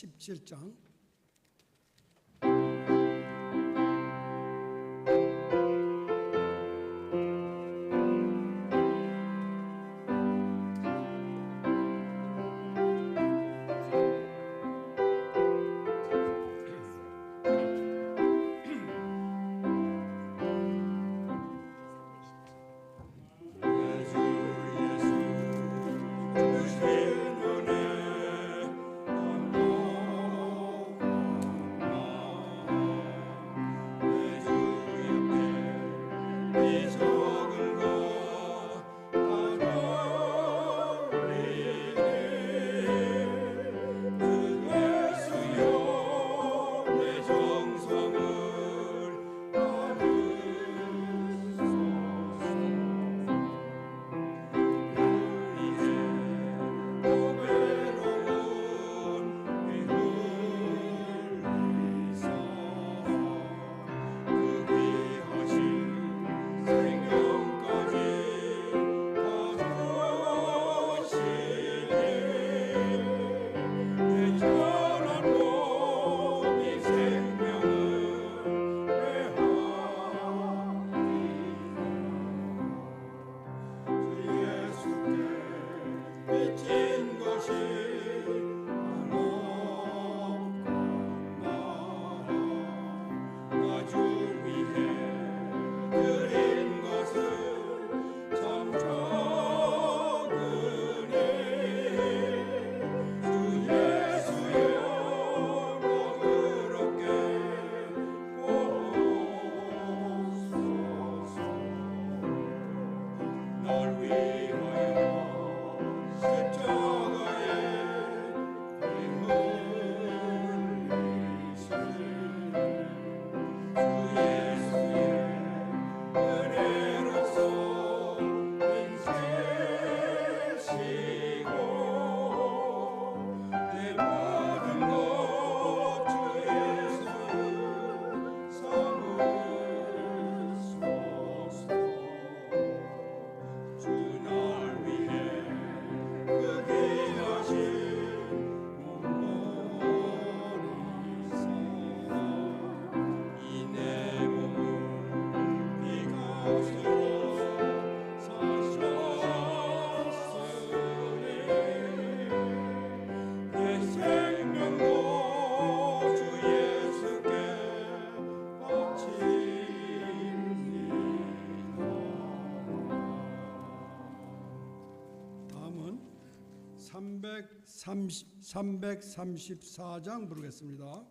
17장. 다음은 334장 부르겠습니다.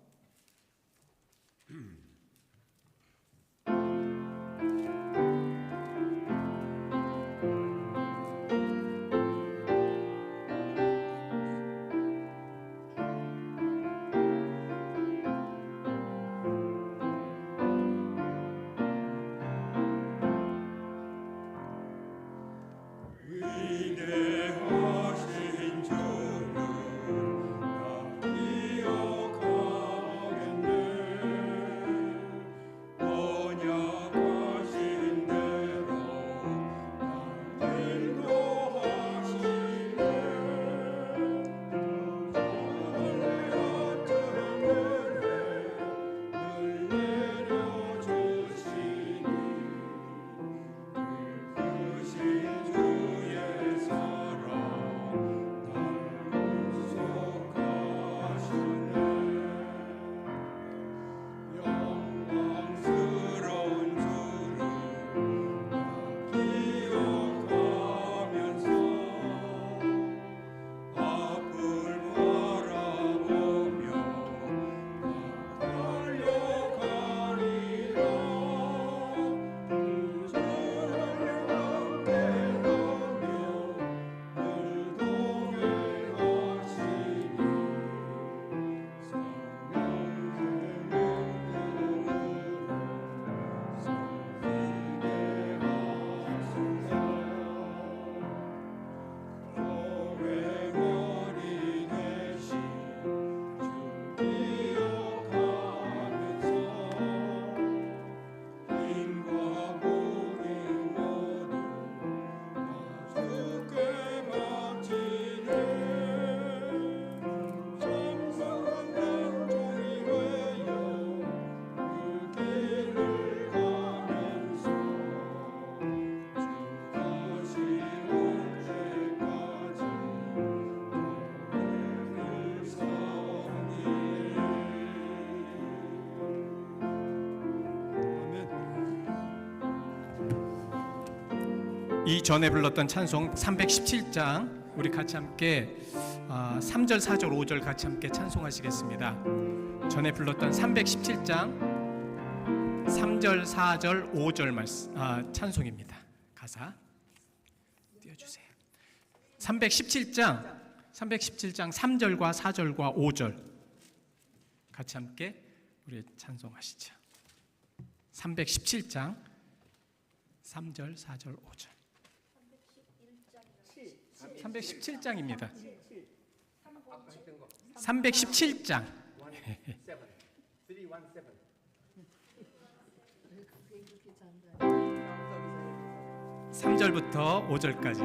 위대하신 주는 나 기억하겠네. 이 전에 불렀던 찬송 317장 우리 같이 함께 3절, 4절, 5절 같이 함께 찬송하시겠습니다. 전에 불렀던 317장 3절, 4절, 5절 말씀 찬송입니다. 가사 띄워주세요. 317장 3절과 4절과 5절 같이 함께 우리 찬송하시죠. 317장 3절, 4절, 5절 317장입니다. 317장 3절부터 5절까지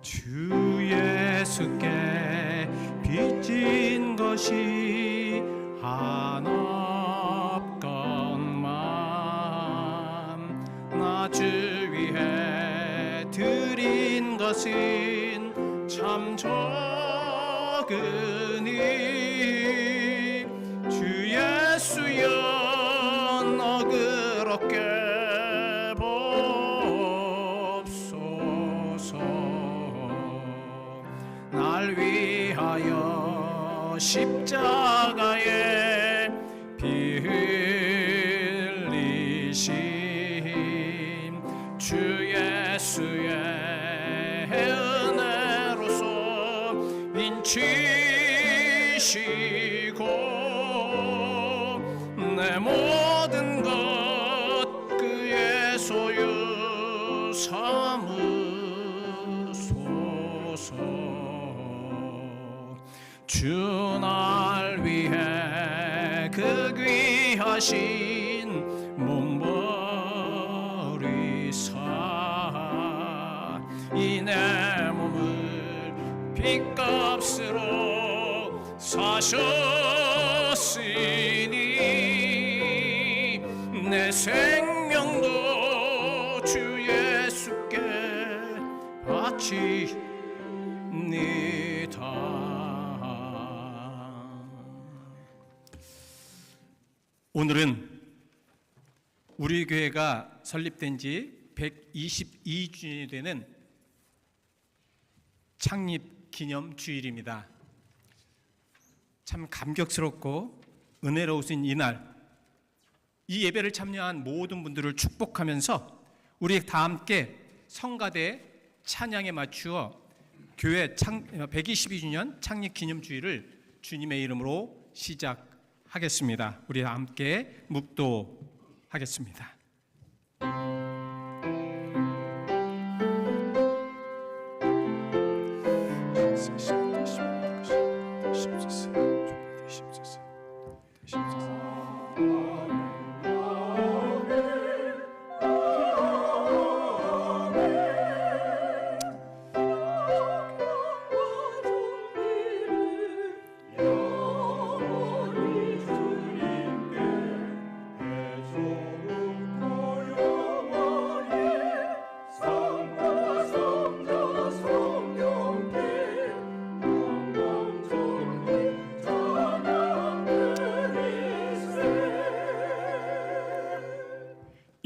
주 예수께 빚진 것이 하나없건만 나 주 위해 드린 것은 참 적으니 주 예수여 너그럽게 날 위하여 십자가에 피 흘리신 주 예수의 은혜로서 인치시고 내 모든 것 그의 소유 삼으소서. 주 날 위해 그 귀하신 몸 버리사 이 내 몸을 핏값으로 사셨으니 내 생명도 주 예수께 바치니다. 오늘은 우리 교회가 설립된 지 122주년이 되는 창립 기념 주일입니다. 참 감격스럽고 은혜로우신 이날, 이 예배를 참여한 모든 분들을 축복하면서 우리 다 함께 성가대 찬양에 맞추어 교회 122주년 창립 기념 주일을 주님의 이름으로 시작하겠습니다. 우리 다 함께 묵도하겠습니다.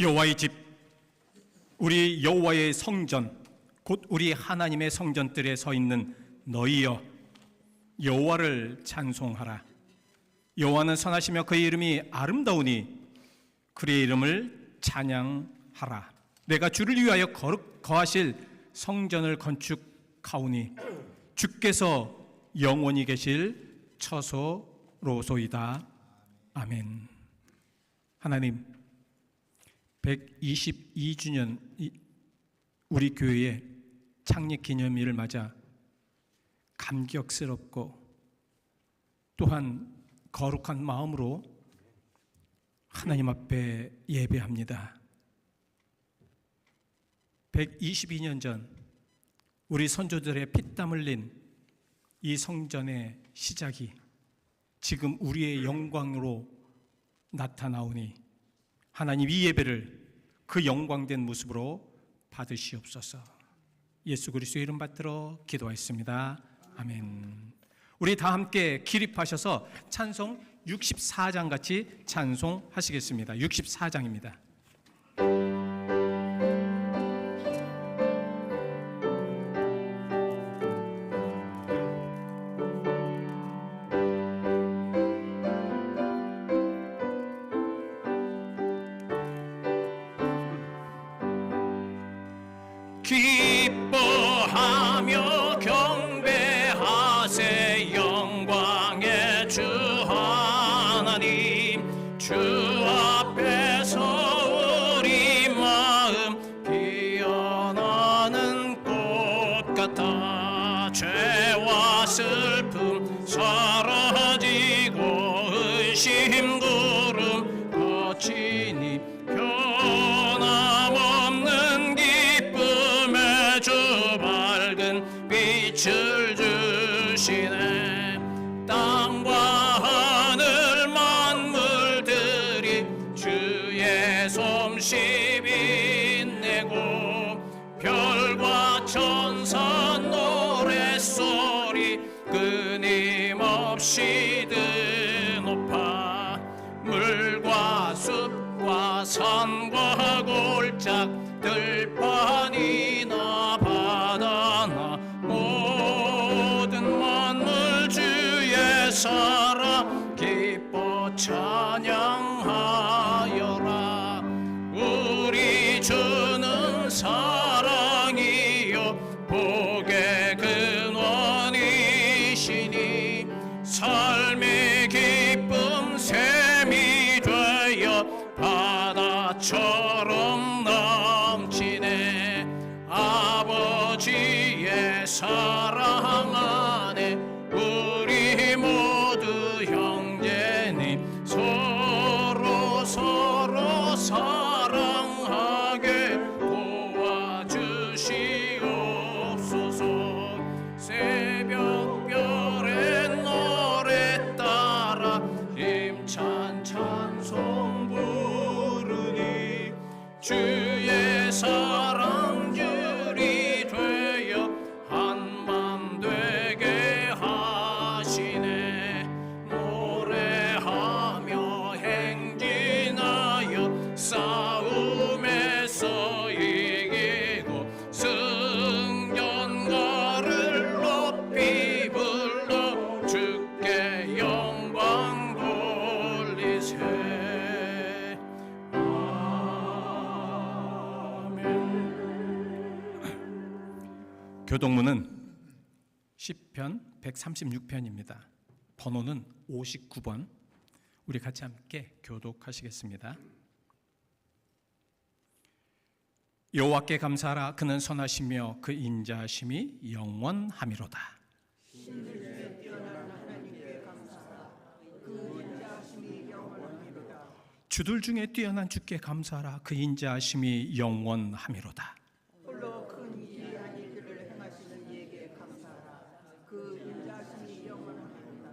여호와의 집, 우리 여호와의 성전, 곧 우리 하나님의 성전들에 서 있는 너희여, 여호와를 찬송하라. 여호와는 선하시며 그의 이름이 아름다우니 그의 이름을 찬양하라. 내가 주를 위하여 거하실 성전을 건축하오니 주께서 영원히 계실 처소로소이다. 아멘. 하나님, 122주년 우리 교회의 창립 기념일을 맞아 감격스럽고 또한 거룩한 마음으로 하나님 앞에 예배합니다. 122년 전 우리 선조들의 피땀 흘린 이 성전의 시작이 지금 우리의 영광으로 나타나오니 하나님 이 예배를 그 영광된 모습으로 받으시옵소서. 예수 그리스도의 이름 받들어 기도하였습니다. 아멘. 우리 다 함께 기립하셔서 찬송 64장 같이 찬송하시겠습니다. 64장입니다. 기뻐하며 경배하세 영광의 주 하나님 주 앞에서 우리 마음 피어나는 꽃 같아 죄와 슬픔 사라지고 의심 구름 거치니 변함없는 기쁨의 주 밝은 빛을 주시네 땅과 하늘 만물들이 주의 솜씨 빛내고 별과 천사 노랫소리 끊임없이 드높아 물과 숲과 산과 골짝 들판이나 바다나 모든 만물 주의 사랑 기뻐 찬양하여라 우리 주는 사랑이요 복의 근원이시니 삶의 기쁨 샘이 되어 바다처럼 넘치네 아버지의 사랑 안에 우리 모두 형제니 서로 사랑하게 도와주시옵소서 새벽별의 노래 따라 힘찬 찬송 부르니 주의 사랑 줄이 되어 한만 되게 하시네 노래하며 행진하여 싸움에서 이기고 승전가를 높이 불러 주께 영광 돌리세 교동문은 시편 136편입니다. 번호는 59번. 우리 같이 함께 교독하시겠습니다. 여호와께 감사하라. 그는 선하시며 그 인자하심이 영원하미로다. 주들 중에 뛰어난 주께 감사하라. 그 인자하심이 영원하미로다. 홀로 큰 일한 일들을 행하시는 이에게 감사하라. 그 인자하심이 영원하리로다.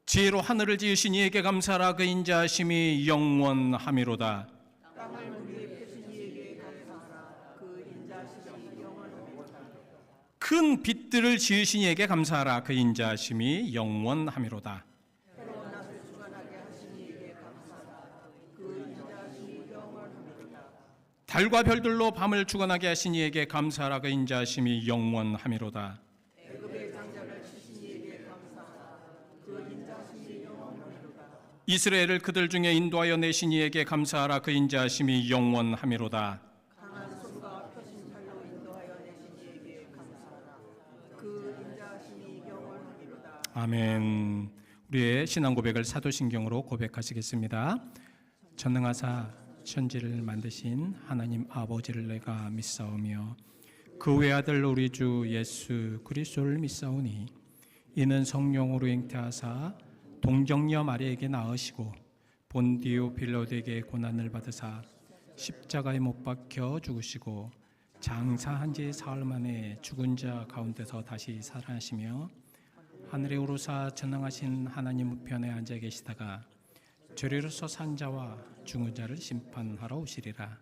지혜로 하늘을 지으신 이에게 감사하라. 그 인자하심이 영원하미로다. 땅을 물 위에 펴신 이에게 감사하라. 그 인자하심이 영원하리로다. 큰 빛들을 지으신 이에게 감사하라. 그 인자하심이 영원하미로다. 새로운 낮을 주관하게 하신 이에게 감사하라. 그 인자하심이 영원하리로다. 달과 별들로 밤을 주관하게 하신 이에게 감사하라. 그 인자하심이 영원하미로다. 애굽의 장자를 치신 이에게 감사하라. 그 인자하심이 영원하리로다. 이스라엘을 그들 중에 인도하여 내신 이에게 감사하라. 그 인자하심이 영원하미로다. 강한 손과 펴신 팔로 인도하여 내신 이에게 감사하라. 그 인자하심이 영원하리로다. 아멘. 우리의 신앙 고백을 사도신경으로 고백하시겠습니다. 전능하사 천지를 만드신 하나님 아버지를 내가 믿사오며 그 외아들 우리 주 예수 그리스도를 믿사오니 이는 성령으로 잉태하사 동정녀 마리에게 낳으시고 본디오 빌라도에게 고난을 받으사 십자가에 못 박혀 죽으시고 장사한 지 사흘 만에 죽은 자 가운데서 다시 살아나시며 하늘에 오르사 전능하신 하나님 우편에 앉아 계시다가 죄로서 산 자와 죽은 자를 심판하러 오시리라.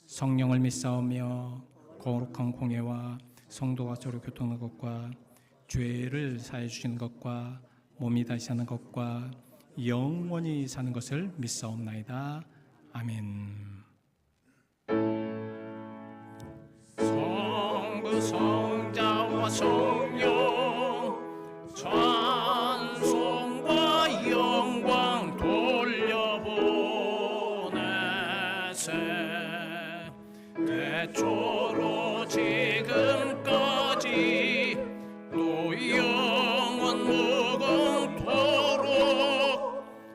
성령을 믿사오며 거룩한 공예와 성도가 서로 교통하는 것과 죄를 사해 주시는 것과 몸이 다시 사는 것과 영원히 사는 것을 믿사옵나이다. 아멘. 성부 성자와 성령 찬송과 영광 돌려보내세. 대초로 지금까지 또 영원 무궁토록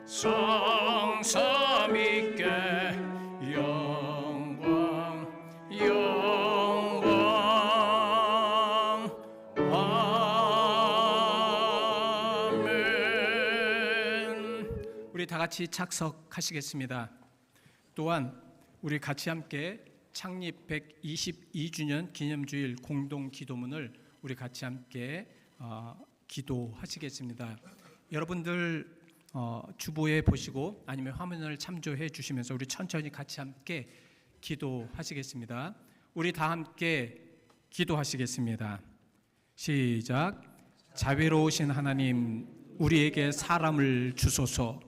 성삼 있게 영광 아멘. 우리 다 같이 착석하시겠습니다. 또한 우리 같이 함께 창립 122주년 기념주일 공동 기도문을 우리 같이 함께 기도하시겠습니다. 여러분들 주보에 보시고 아니면 화면을 참조해 주시면서 우리 천천히 같이 함께 기도하시겠습니다. 우리 다 함께 기도하시겠습니다. 시작. 자비로우신 하나님, 우리에게 사람을 주소서.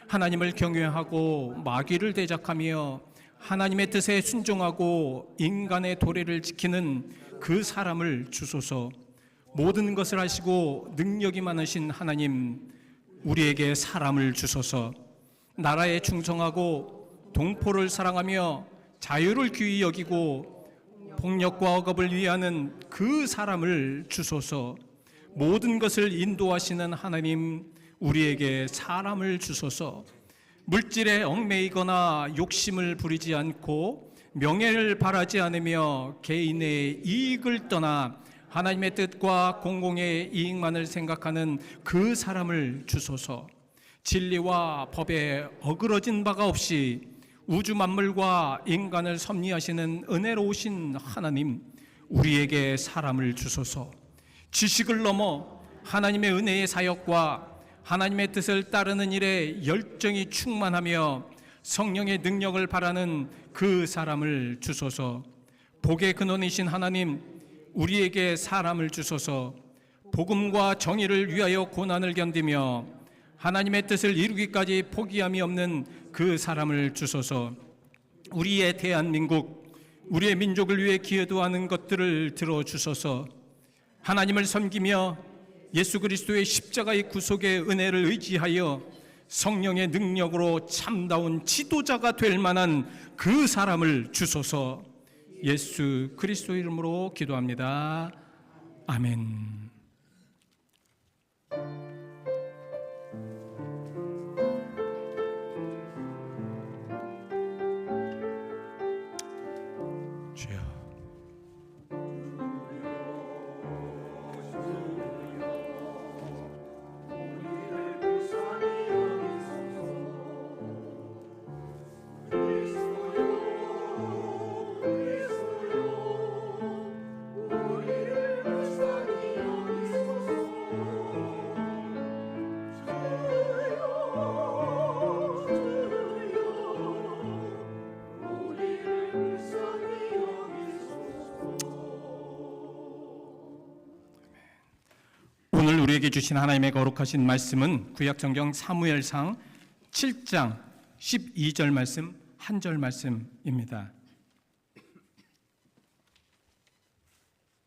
하나님을 경외하고 마귀를 대적하며 하나님의 뜻에 순종하고 인간의 도리를 지키는 그 사람을 주소서. 모든 것을 하시고 능력이 많으신 하나님, 우리에게 사람을 주소서. 나라에 충성하고 동포를 사랑하며 자유를 귀히 여기고 폭력과 억압을 위하는 그 사람을 주소서. 모든 것을 인도하시는 하나님, 우리에게 사람을 주소서. 물질에 얽매이거나 욕심을 부리지 않고 명예를 바라지 않으며 개인의 이익을 떠나 하나님의 뜻과 공공의 이익만을 생각하는 그 사람을 주소서. 진리와 법에 어그러진 바가 없이 우주 만물과 인간을 섭리하시는 은혜로우신 하나님, 우리에게 사람을 주소서. 지식을 넘어 하나님의 은혜의 사역과 하나님의 뜻을 따르는 일에 열정이 충만하며 성령의 능력을 바라는 그 사람을 주소서. 복의 근원이신 하나님, 우리에게 사람을 주소서. 복음과 정의를 위하여 고난을 견디며 하나님의 뜻을 이루기까지 포기함이 없는 그 사람을 주소서. 우리의 대한민국, 우리의 민족을 위해 기여도하는 것들을 들어주소서. 하나님을 섬기며 예수 그리스도의 십자가의 구속의 은혜를 의지하여 성령의 능력으로 참다운 지도자가 될 만한 그 사람을 주소서. 예수 그리스도 이름으로 기도합니다. 아멘. 주여, 오늘 우리에게 주신 하나님의 거룩하신 말씀은 구약성경 사무엘상 7장 12절 말씀, 한 절 말씀입니다.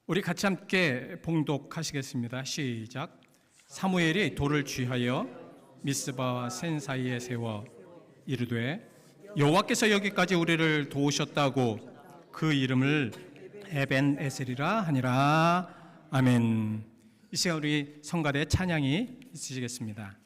우리 같이 함께 봉독하시겠습니다. 시작. 사무엘이 돌을 취하여 미스바와 센 사이에 세워 이르되 여호와께서 여기까지 우리를 도우셨다고 그 이름을 에벤 에셀이라 하니라. 아멘. 이 시간 우리 성가대 찬양이 있으시겠습니다.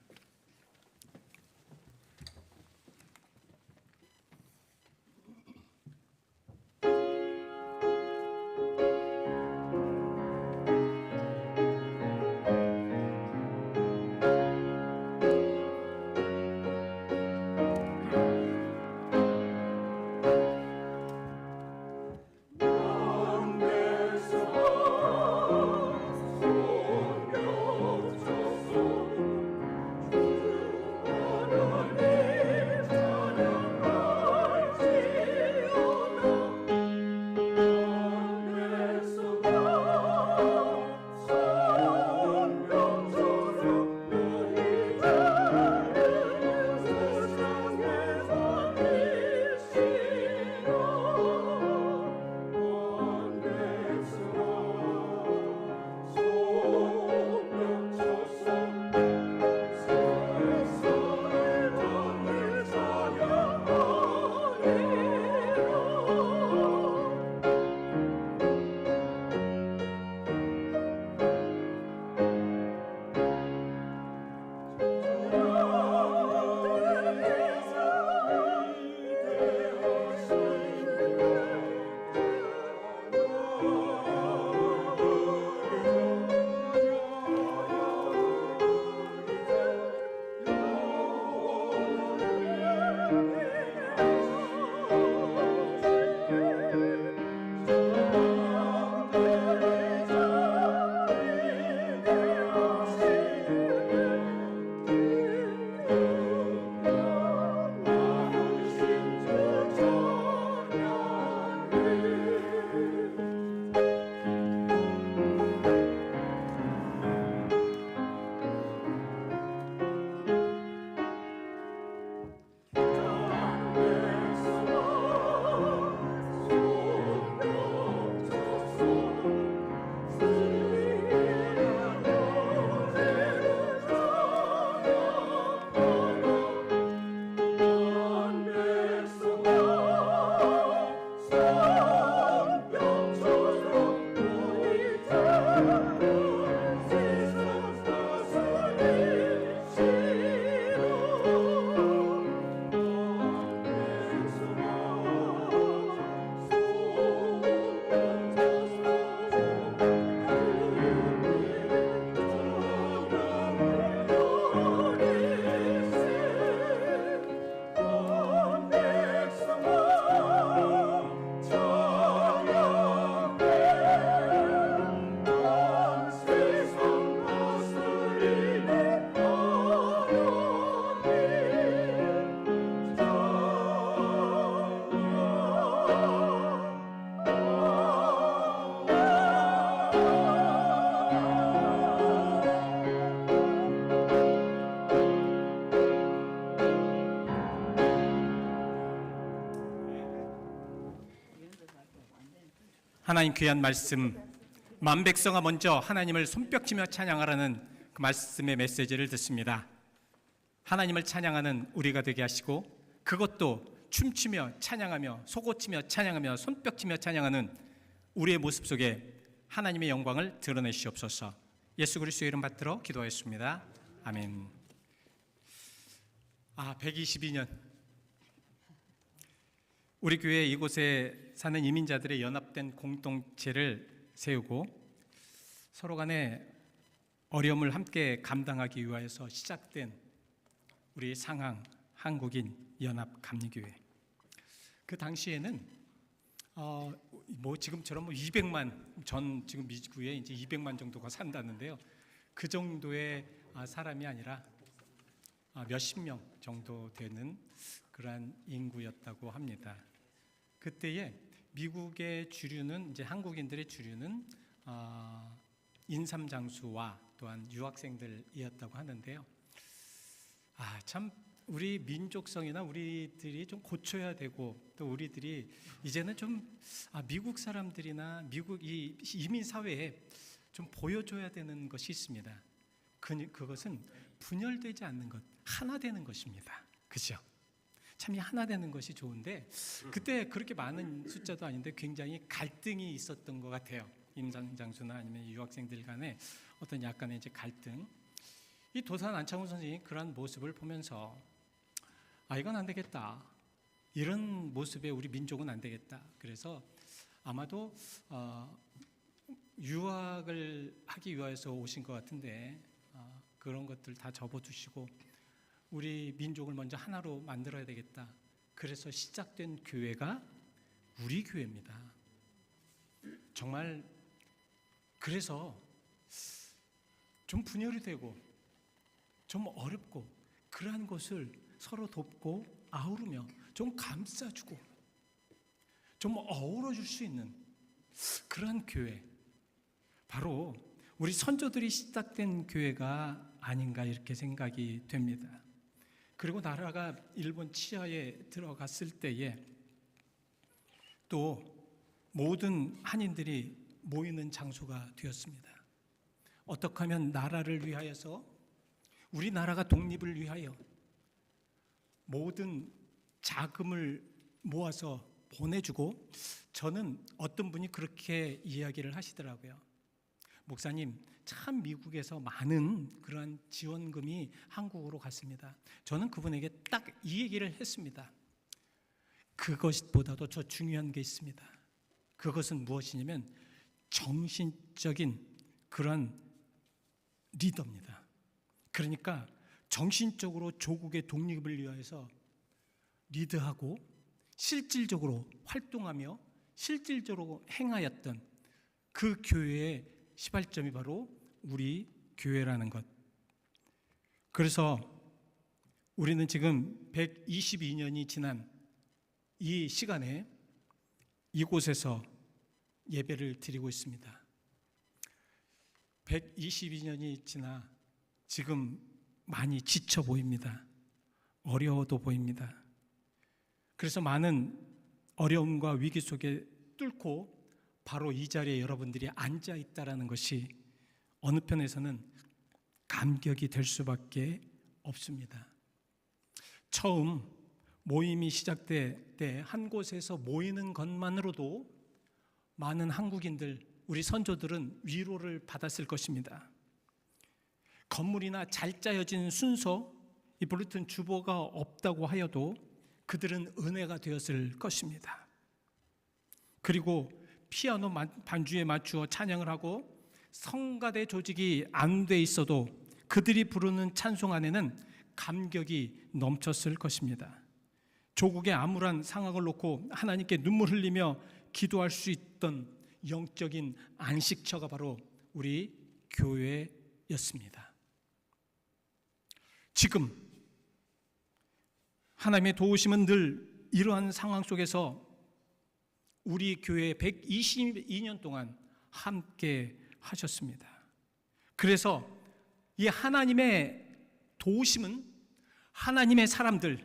하나님 귀한 말씀, 만백성아 먼저 하나님을 손뼉치며 찬양하라는 그 말씀의 메시지를 듣습니다. 하나님을 찬양하는 우리가 되게 하시고, 그것도 춤추며 찬양하며 속옷치며 찬양하며 손뼉치며 찬양하는 우리의 모습 속에 하나님의 영광을 드러내시옵소서. 예수 그리스도의 이름 받들어 기도하였습니다. 아멘. 122년 우리 교회 이곳에 사는 이민자들의 연합된 공동체를 세우고 서로 간에 어려움을 함께 감당하기 위하여서 시작된 우리 상항 한국인 연합 감리교회. 그 당시에는 지금처럼 200만, 전 지금 미국에 이제 200만 정도가 산다는데요. 그 정도의 사람이 아니라 몇십 명 정도 되는 그러한 인구였다고 합니다. 그때에 미국의 주류는, 이제 한국인들의 주류는 인삼장수와 또한 유학생들이었다고 하는데요. 참 우리 민족성이나 우리들이 좀 고쳐야 되고, 또 우리들이 이제는 좀 미국 사람들이나 미국 이 이민 사회에 좀 보여줘야 되는 것이 있습니다. 그것은 분열되지 않는 것, 하나 되는 것입니다. 그죠? 참 이 하나 되는 것이 좋은데, 그때 그렇게 많은 숫자도 아닌데 굉장히 갈등이 있었던 것 같아요. 임상장수나 아니면 유학생들 간에 어떤 약간의 이제 갈등. 이 도산 안창훈 선생님이 그러한 모습을 보면서 이건 안 되겠다. 이런 모습에 우리 민족은 안 되겠다. 그래서 아마도 유학을 하기 위해서 오신 것 같은데 그런 것들 다 접어두시고 우리 민족을 먼저 하나로 만들어야 되겠다. 그래서 시작된 교회가 우리 교회입니다. 정말 그래서 좀 분열이 되고 좀 어렵고 그러한 것을 서로 돕고 아우르며 좀 감싸주고 좀 어우러줄 수 있는 그러한 교회, 바로 우리 선조들이 시작된 교회가 아닌가 이렇게 생각이 됩니다. 그리고 나라가 일본 치하에 들어갔을 때에 또 모든 한인들이 모이는 장소가 되었습니다. 어떻게 하면 나라를 위하여서, 우리나라가 독립을 위하여 모든 자금을 모아서 보내주고, 저는 어떤 분이 그렇게 이야기를 하시더라고요. 목사님, 참 미국에서 많은 그러한 지원금이 한국으로 갔습니다. 저는 그분에게 딱 이 얘기를 했습니다. 그것보다도 더 중요한 게 있습니다. 그것은 무엇이냐면 정신적인 그러한 리더입니다. 그러니까 정신적으로 조국의 독립을 위하여서 리드하고 실질적으로 활동하며 실질적으로 행하였던 그 교회의 시발점이 바로 우리 교회라는 것. 그래서 우리는 지금 122년이 지난 이 시간에 이곳에서 예배를 드리고 있습니다. 122년이 지나 지금 많이 지쳐 보입니다. 어려워도 보입니다. 그래서 많은 어려움과 위기 속에 뚫고 바로 이 자리에 여러분들이 앉아 있다라는 것이 어느 편에서는 감격이 될 수밖에 없습니다. 처음 모임이 시작될 때 한 곳에서 모이는 것만으로도 많은 한국인들, 우리 선조들은 위로를 받았을 것입니다. 건물이나 잘 짜여진 순서, 이 브루튼 주보가 없다고 하여도 그들은 은혜가 되었을 것입니다. 그리고 피아노 반주에 맞추어 찬양을 하고 성가대 조직이 안 돼 있어도 그들이 부르는 찬송 안에는 감격이 넘쳤을 것입니다. 조국의 암울한 상황을 놓고 하나님께 눈물 흘리며 기도할 수 있던 영적인 안식처가 바로 우리 교회였습니다. 지금 하나님의 도우심은 늘 이러한 상황 속에서 우리 교회 122년 동안 함께 하셨습니다. 그래서 이 하나님의 도우심은 하나님의 사람들,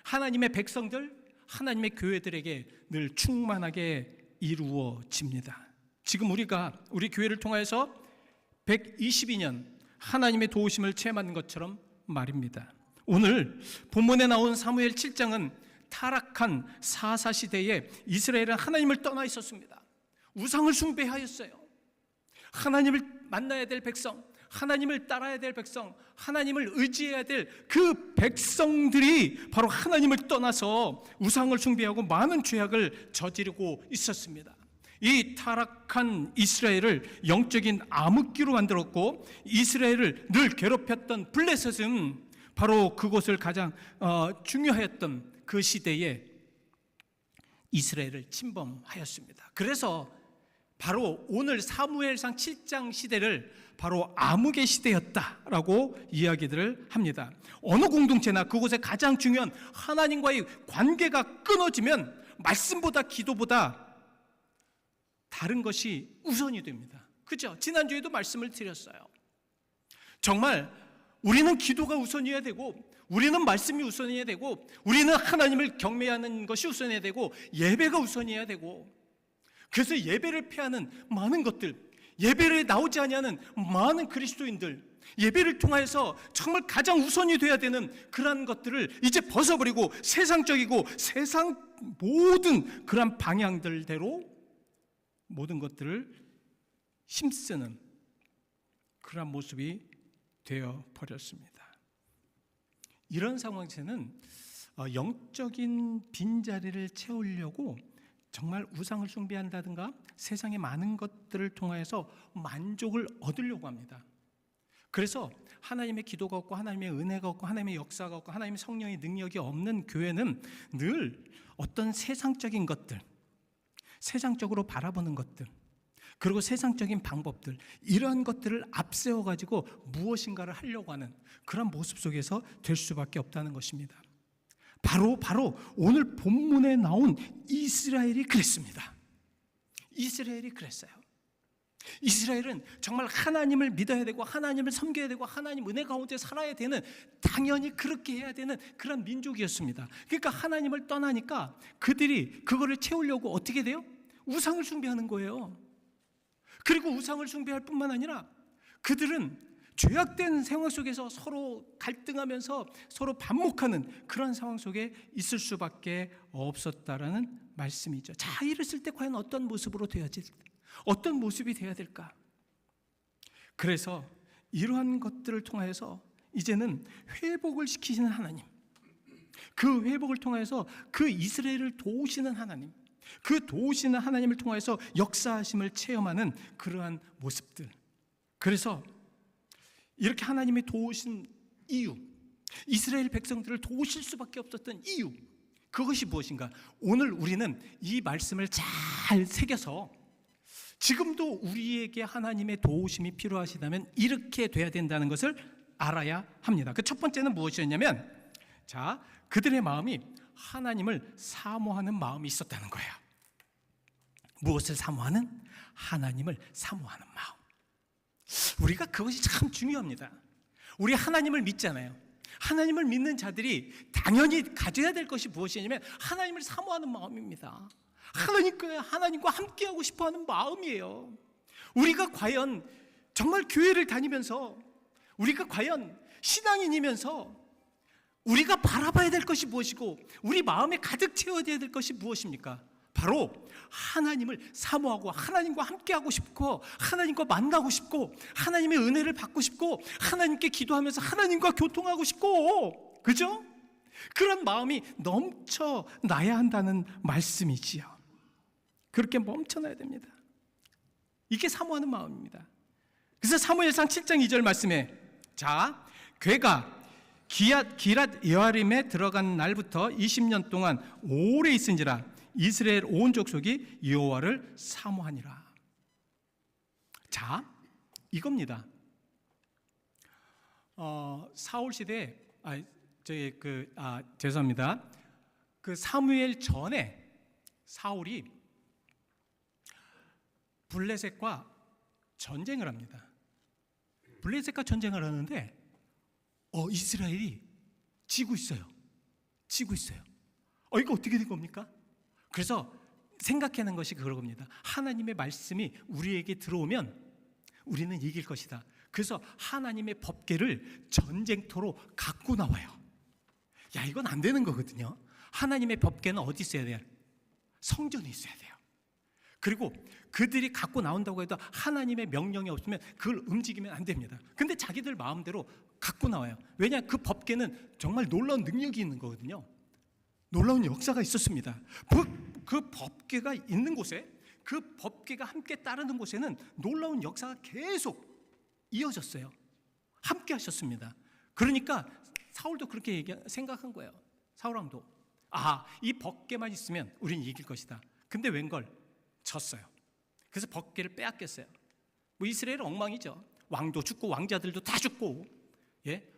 하나님의 백성들, 하나님의 교회들에게 늘 충만하게 이루어집니다. 지금 우리 교회를 통하여서 122년 하나님의 도우심을 체험한 것처럼 말입니다. 오늘 본문에 나온 사무엘 7장은 타락한 사사 시대에 이스라엘은 하나님을 떠나 있었습니다. 우상을 숭배하였어요. 하나님을 만나야 될 백성, 하나님을 따라야 될 백성, 하나님을 의지해야 될 그 백성들이 바로 하나님을 떠나서 우상을 숭배하고 많은 죄악을 저지르고 있었습니다. 이 타락한 이스라엘을 영적인 암흑기로 만들었고, 이스라엘을 늘 괴롭혔던 블레셋은 바로 그곳을 가장 중요했던 그 시대에 이스라엘을 침범하였습니다. 그래서 바로 오늘 사무엘상 7장 시대를 바로 암흑의 시대였다라고 이야기들을 합니다. 어느 공동체나 그곳에 가장 중요한 하나님과의 관계가 끊어지면 말씀보다 기도보다 다른 것이 우선이 됩니다. 그죠? 지난주에도 말씀을 드렸어요. 정말 우리는 기도가 우선이어야 되고, 우리는 말씀이 우선이어야 되고, 우리는 하나님을 경배하는 것이 우선이어야 되고, 예배가 우선이어야 되고, 그래서 예배를 피하는 많은 것들, 예배를 나오지 아니하는 많은 그리스도인들, 예배를 통하여서 정말 가장 우선이 돼야 되는 그러한 것들을 이제 벗어버리고 세상적이고 세상 모든 그러한 방향들대로 모든 것들을 힘쓰는 그러한 모습이 되어 버렸습니다. 이런 상황에서는 영적인 빈자리를 채우려고 정말 우상을 숭배한다든가 세상의 많은 것들을 통하여서 만족을 얻으려고 합니다. 그래서 하나님의 기도가 없고 하나님의 은혜가 없고 하나님의 역사가 없고 하나님의 성령의 능력이 없는 교회는 늘 어떤 세상적인 것들, 세상적으로 바라보는 것들, 그리고 세상적인 방법들, 이러한 것들을 앞세워가지고 무엇인가를 하려고 하는 그런 모습 속에서 될 수밖에 없다는 것입니다. 바로 오늘 본문에 나온 이스라엘이 그랬습니다. 이스라엘이 그랬어요. 이스라엘은 정말 하나님을 믿어야 되고 하나님을 섬겨야 되고 하나님 은혜 가운데 살아야 되는, 당연히 그렇게 해야 되는 그런 민족이었습니다. 그러니까 하나님을 떠나니까 그들이 그거를 채우려고 어떻게 돼요? 우상을 숭배하는 거예요. 그리고 우상을 숭배할 뿐만 아니라 그들은 죄악된 상황 속에서 서로 갈등하면서 서로 반목하는 그런 상황 속에 있을 수밖에 없었다라는 말씀이죠. 자, 이랬을 때 과연 어떤 모습으로 되어야지, 어떤 모습이 되어야 될까? 그래서 이러한 것들을 통해서 이제는 회복을 시키시는 하나님, 그 회복을 통해서 그 이스라엘을 도우시는 하나님, 그 도우시는 하나님을 통해서 역사하심을 체험하는 그러한 모습들. 그래서 이렇게 하나님이 도우신 이유, 이스라엘 백성들을 도우실 수밖에 없었던 이유, 그것이 무엇인가? 오늘 우리는 이 말씀을 잘 새겨서 지금도 우리에게 하나님의 도우심이 필요하시다면 이렇게 돼야 된다는 것을 알아야 합니다. 그 첫 번째는 무엇이었냐면, 자, 그들의 마음이 하나님을 사모하는 마음이 있었다는 거예요. 무엇을 사모하는? 하나님을 사모하는 마음. 우리가 그것이 참 중요합니다. 우리 하나님을 믿잖아요. 하나님을 믿는 자들이 당연히 가져야 될 것이 무엇이냐면 하나님을 사모하는 마음입니다. 하나님과 함께하고 싶어하는 마음이에요. 우리가 과연 정말 교회를 다니면서, 우리가 과연 신앙인이면서 우리가 바라봐야 될 것이 무엇이고 우리 마음에 가득 채워야 될 것이 무엇입니까? 바로 하나님을 사모하고 하나님과 함께하고 싶고 하나님과 만나고 싶고 하나님의 은혜를 받고 싶고 하나님께 기도하면서 하나님과 교통하고 싶고, 그죠? 그런 마음이 넘쳐나야 한다는 말씀이지요. 그렇게 넘쳐나야 됩니다. 이게 사모하는 마음입니다. 그래서 사무엘상 7장 2절 말씀에, 자, 괴가 기랏 여아림에 들어간 날부터 20년 동안 오래 있은지라 이스라엘 온 족속이 여호와를 사모하니라. 자, 이겁니다. 사울 시대, 죄송합니다. 그 사무엘 전에 사울이 블레셋과 전쟁을 합니다. 블레셋과 전쟁을 하는데 이스라엘이 지고 있어요. 이거 어떻게 된 겁니까? 그래서 생각하는 것이 그겁니다. 하나님의 말씀이 우리에게 들어오면 우리는 이길 것이다. 그래서 하나님의 법궤를 전쟁터로 갖고 나와요. 야, 이건 안 되는 거거든요. 하나님의 법궤는 어디 있어야 돼요? 성전에 있어야 돼요. 그리고 그들이 갖고 나온다고 해도 하나님의 명령이 없으면 그걸 움직이면 안 됩니다. 근데 자기들 마음대로 갖고 나와요. 왜냐? 그 법궤는 정말 놀라운 능력이 있는 거거든요. 놀라운 역사가 있었습니다. 그 법궤가 있는 곳에, 그 법궤가 함께 따르는 곳에는 놀라운 역사가 계속 이어졌어요. 함께 하셨습니다. 그러니까 사울도 그렇게 생각한 거예요. 사울왕도 이 법궤만 있으면 우린 이길 것이다. 근데 웬걸 졌어요. 그래서 법궤를 빼앗겼어요. 뭐 이스라엘은 엉망이죠. 왕도 죽고 왕자들도 다 죽고,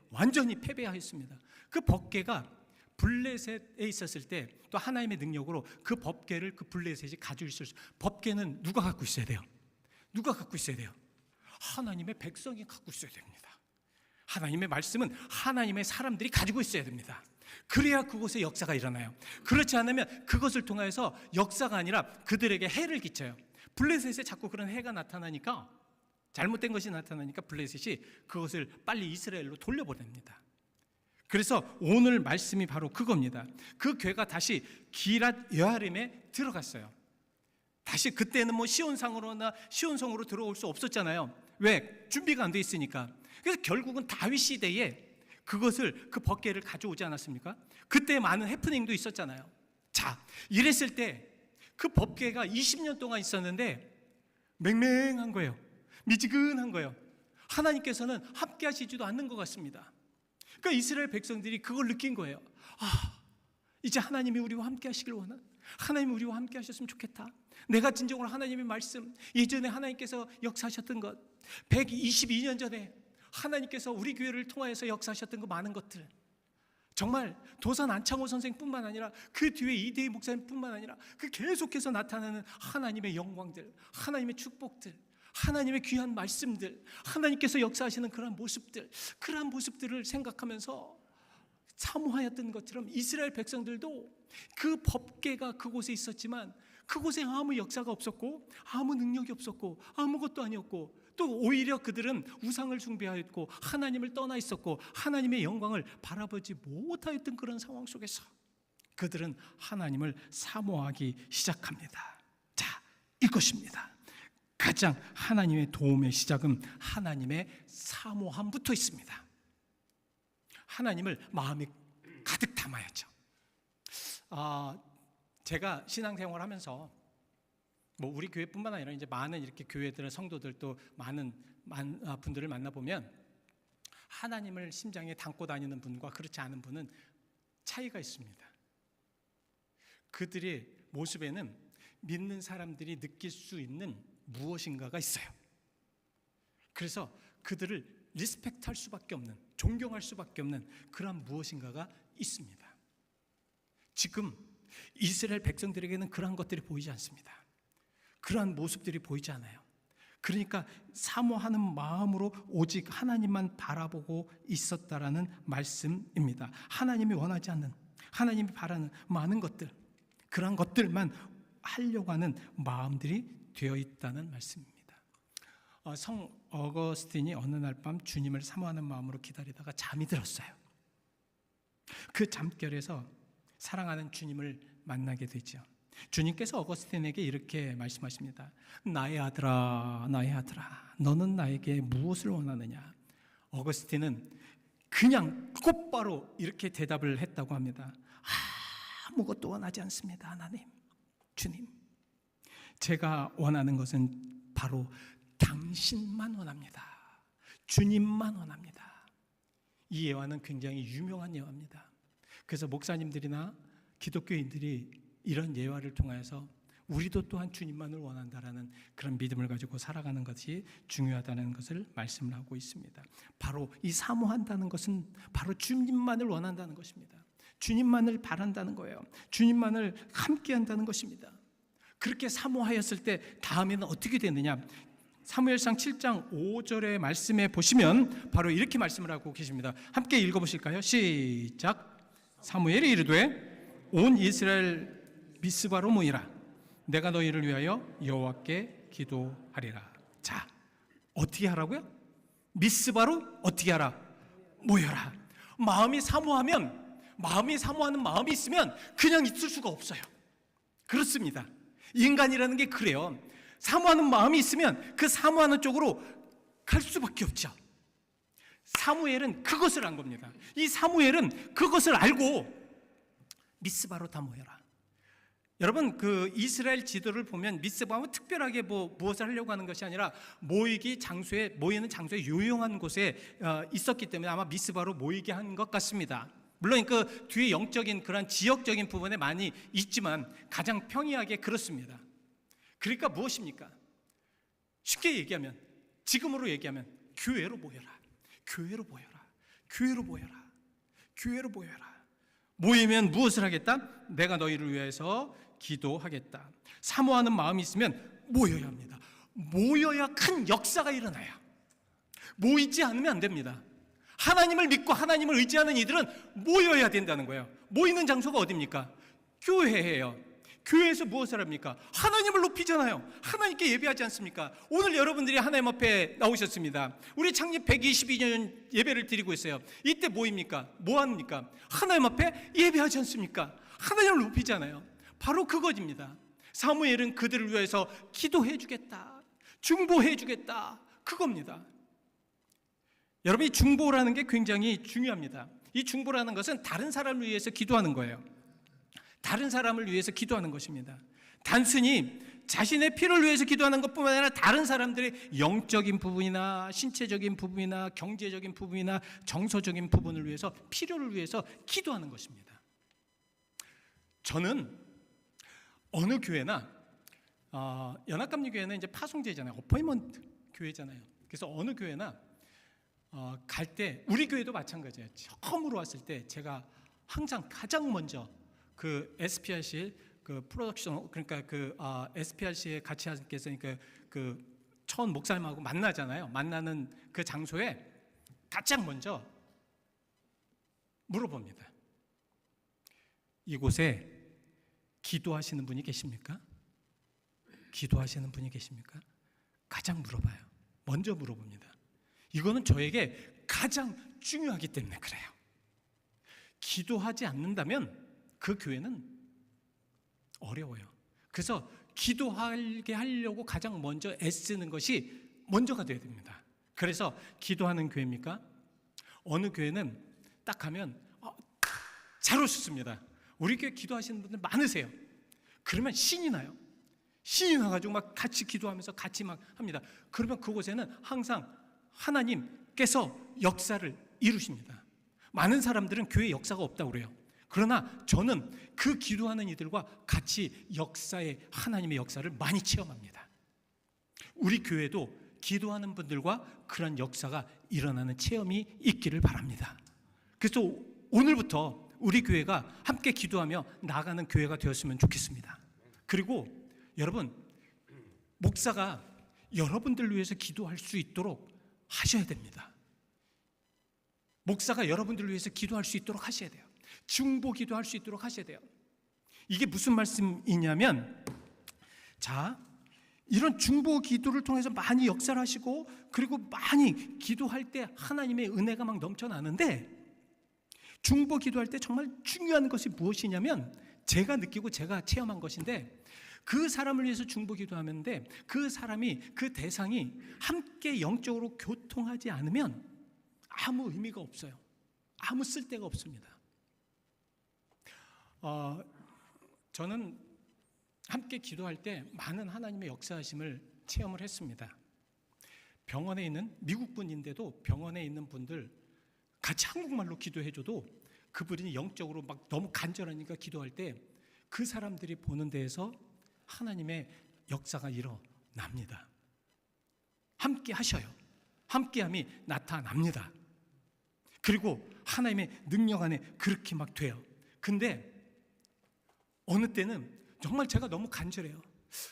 완전히 패배하였습니다. 그 법궤가 블레셋에 있었을 때 또 하나님의 능력으로 그 법궤를 그 블레셋이 가지고 있을 수. 법궤는 누가 갖고 있어야 돼요? 누가 갖고 있어야 돼요? 하나님의 백성이 갖고 있어야 됩니다. 하나님의 말씀은 하나님의 사람들이 가지고 있어야 됩니다. 그래야 그곳에 역사가 일어나요. 그렇지 않으면 그것을 통해서 역사가 아니라 그들에게 해를 끼쳐요. 블레셋에 자꾸 그런 해가 나타나니까, 잘못된 것이 나타나니까 블레셋이 그것을 빨리 이스라엘로 돌려보냅니다. 그래서 오늘 말씀이 바로 그겁니다. 그 궤가 다시 기랏 여아림에 들어갔어요. 다시 그때는 뭐 시온성으로 들어올 수 없었잖아요. 왜? 준비가 안 돼 있으니까. 그래서 결국은 다윗 시대에 그것을, 그 법궤를 가져오지 않았습니까? 그때 많은 해프닝도 있었잖아요. 자, 이랬을 때 그 법궤가 20년 동안 있었는데 맹맹한 거예요. 미지근한 거예요. 하나님께서는 함께 하시지도 않는 것 같습니다. 그러니까 이스라엘 백성들이 그걸 느낀 거예요. 이제 하나님이 우리와 함께 하시길 원하는, 하나님이 우리와 함께 하셨으면 좋겠다. 내가 진정으로 하나님의 말씀, 예전에 하나님께서 역사하셨던 것, 122년 전에 하나님께서 우리 교회를 통하여서 역사하셨던 그 많은 것들, 정말 도산 안창호 선생뿐만 아니라 그 뒤에 이대희 목사님뿐만 아니라 그 계속해서 나타나는 하나님의 영광들, 하나님의 축복들, 하나님의 귀한 말씀들, 하나님께서 역사하시는 그러한 모습들을 생각하면서 사모하였던 것처럼 이스라엘 백성들도 그 법궤가 그곳에 있었지만 그곳에 아무 역사가 없었고 아무 능력이 없었고 아무것도 아니었고, 또 오히려 그들은 우상을 숭배하였고 하나님을 떠나 있었고 하나님의 영광을 바라보지 못하였던 그런 상황 속에서 그들은 하나님을 사모하기 시작합니다. 자, 이것입니다. 가장 하나님의 도움의 시작은 하나님의 사모함부터 있습니다. 하나님을 마음에 가득 담아야죠. 제가 신앙생활을 하면서 뭐 우리 교회뿐만 아니라 이제 많은 이렇게 교회들, 성도들도 많은 분들을 만나보면 하나님을 심장에 담고 다니는 분과 그렇지 않은 분은 차이가 있습니다. 그들의 모습에는 믿는 사람들이 느낄 수 있는 무엇인가가 있어요. 그래서 그들을 리스펙트할 수밖에 없는, 존경할 수밖에 없는 그런 무엇인가가 있습니다. 지금 이스라엘 백성들에게는 그러한 것들이 보이지 않습니다. 그러한 모습들이 보이지 않아요. 그러니까 사모하는 마음으로 오직 하나님만 바라보고 있었다라는 말씀입니다. 하나님이 원하지 않는, 하나님이 바라는 많은 것들, 그러한 것들만 하려고 하는 마음들이 되어 있다는 말씀입니다. 성 어거스틴이 어느 날 밤 주님을 사모하는 마음으로 기다리다가 잠이 들었어요. 그 잠결에서 사랑하는 주님을 만나게 되죠. 주님께서 어거스틴에게 이렇게 말씀하십니다. 나의 아들아, 나의 아들아, 너는 나에게 무엇을 원하느냐? 어거스틴은 그냥 곧바로 이렇게 대답을 했다고 합니다. 아무것도 원하지 않습니다. 하나님, 주님, 제가 원하는 것은 바로 당신만 원합니다. 주님만 원합니다. 이 예화는 굉장히 유명한 예화입니다. 그래서 목사님들이나 기독교인들이 이런 예화를 통해서 우리도 또한 주님만을 원한다라는 그런 믿음을 가지고 살아가는 것이 중요하다는 것을 말씀을 하고 있습니다. 바로 이 사모한다는 것은 바로 주님만을 원한다는 것입니다. 주님만을 바란다는 거예요. 주님만을 함께 한다는 것입니다. 그렇게 사모하였을 때 다음에는 어떻게 되느냐? 사무엘상 7장 5절의 말씀에 보시면 바로 이렇게 말씀을 하고 계십니다. 함께 읽어보실까요? 시작. 사무엘이 이르되 온 이스라엘 미스바로 모이라. 내가 너희를 위하여 여호와께 기도하리라. 자, 어떻게 하라고요? 미스바로 어떻게 하라? 모여라. 마음이 사모하면, 마음이 사모하는 마음이 있으면 그냥 있을 수가 없어요. 그렇습니다. 인간이라는 게 그래요. 사모하는 마음이 있으면 그 사모하는 쪽으로 갈 수밖에 없죠. 사무엘은 그것을 안 겁니다. 이 사무엘은 그것을 알고 미스바로 다 모여라. 여러분, 그 이스라엘 지도를 보면 미스바는 특별하게 무엇을 하려고 하는 것이 아니라 모이는 장소에 유용한 곳에 있었기 때문에 아마 미스바로 모이게 한 것 같습니다. 물론 그 뒤에 영적인 그런 지역적인 부분에 많이 있지만 가장 평이하게 그렇습니다. 그러니까 무엇입니까? 쉽게 얘기하면, 지금으로 얘기하면 교회로 모여라. 교회로 모여라. 교회로 모여라. 교회로 모여라. 모이면 무엇을 하겠다? 내가 너희를 위해서 기도하겠다. 사모하는 마음이 있으면 모여야 합니다. 모여야 큰 역사가 일어나요. 모이지 않으면 안 됩니다. 하나님을 믿고 하나님을 의지하는 이들은 모여야 된다는 거예요. 모이는 장소가 어디입니까? 교회예요. 교회에서 무엇을 합니까? 하나님을 높이잖아요. 하나님께 예배하지 않습니까? 오늘 여러분들이 하나님 앞에 나오셨습니다. 우리 창립 122년 예배를 드리고 있어요. 이때 뭐입니까? 뭐 합니까? 하나님 앞에 예배하지 않습니까? 하나님을 높이잖아요. 바로 그것입니다. 사무엘은 그들을 위해서 기도해 주겠다, 중보해 주겠다, 그겁니다. 여러분, 이 중보라는 게 굉장히 중요합니다. 이 중보라는 것은 다른 사람을 위해서 기도하는 거예요. 다른 사람을 위해서 기도하는 것입니다. 단순히 자신의 필요를 위해서 기도하는 것뿐만 아니라 다른 사람들의 영적인 부분이나 신체적인 부분이나 경제적인 부분이나 정서적인 부분을 위해서, 필요를 위해서 기도하는 것입니다. 저는 어느 교회나 연합감리교회는 이제 파송제잖아요. 어포인먼트 교회잖아요. 그래서 어느 교회나 갈 때, 우리 교회도 마찬가지예요. 처음으로 왔을 때 제가 항상 가장 먼저 그 SPRC 그 프로덕션, 그러니까 그 SPRC에 같이 하셨으니까 그 처음 목사님하고 만나잖아요. 만나는 그 장소에 가장 먼저 물어봅니다. 이곳에 기도하시는 분이 계십니까? 기도하시는 분이 계십니까? 가장 물어봐요. 먼저 물어봅니다. 이거는 저에게 가장 중요하기 때문에 그래요. 기도하지 않는다면 그 교회는 어려워요. 그래서 기도하게 하려고 가장 먼저 애쓰는 것이 먼저가 돼야 됩니다. 그래서 기도하는 교회입니까? 어느 교회는 딱 가면 잘 오셨습니다. 우리 교회 기도하시는 분들 많으세요. 그러면 신이 나요. 신이 나가지고 막 같이 기도하면서 같이 막 합니다. 그러면 그곳에는 항상 하나님께서 역사를 이루십니다. 많은 사람들은 교회 역사가 없다고 그래요. 그러나 저는 그 기도하는 이들과 같이 역사의, 하나님의 역사를 많이 체험합니다. 우리 교회도 기도하는 분들과 그런 역사가 일어나는 체험이 있기를 바랍니다. 그래서 오늘부터 우리 교회가 함께 기도하며 나아가는 교회가 되었으면 좋겠습니다. 그리고 여러분, 목사가 여러분들을 위해서 기도할 수 있도록 하셔야 됩니다. 목사가 여러분들을 위해서 기도할 수 있도록 하셔야 돼요. 중보 기도할 수 있도록 하셔야 돼요. 이게 무슨 말씀이냐면, 자, 이런 중보 기도를 통해서 많이 역사를 하시고 그리고 많이 기도할 때 하나님의 은혜가 막 넘쳐나는데, 중보 기도할 때 정말 중요한 것이 무엇이냐면, 제가 느끼고 제가 체험한 것인데, 그 사람을 위해서 중보 기도하는데 그 사람이, 그 대상이 함께 영적으로 교통하지 않으면 아무 의미가 없어요. 아무 쓸데가 없습니다. 저는 함께 기도할 때 많은 하나님의 역사하심을 체험을 했습니다. 병원에 있는, 미국 분인데도 병원에 있는 분들 같이 한국말로 기도해줘도 그분이 영적으로 막 너무 간절하니까 기도할 때 그 사람들이 보는 데에서 하나님의 역사가 일어납니다. 함께 하셔요. 함께함이 나타납니다. 그리고 하나님의 능력 안에 그렇게 막 돼요. 근데 어느 때는 정말 제가 너무 간절해요.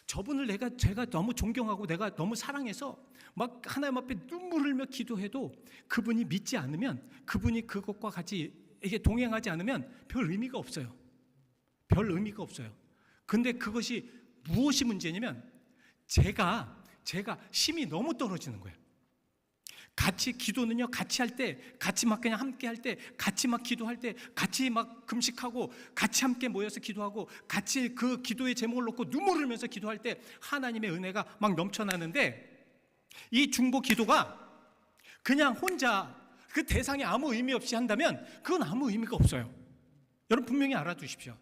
저분을 제가 너무 존경하고 내가 너무 사랑해서 막 하나님 앞에 눈물 흘며 기도해도 그분이 믿지 않으면, 그분이 그것과 같이 이게 동행하지 않으면 별 의미가 없어요. 별 의미가 없어요. 근데 그것이 무엇이 문제냐면 제가 힘이 너무 떨어지는 거예요. 같이 기도는요, 같이 할 때, 같이 막 그냥 함께 할 때, 같이 막 기도할 때, 같이 막 금식하고, 같이 함께 모여서 기도하고, 같이 그 기도의 제목을 놓고 눈물을 흘리면서 기도할 때 하나님의 은혜가 막 넘쳐나는데, 이 중보 기도가 그냥 혼자 그 대상에 아무 의미 없이 한다면 그건 아무 의미가 없어요. 여러분 분명히 알아두십시오.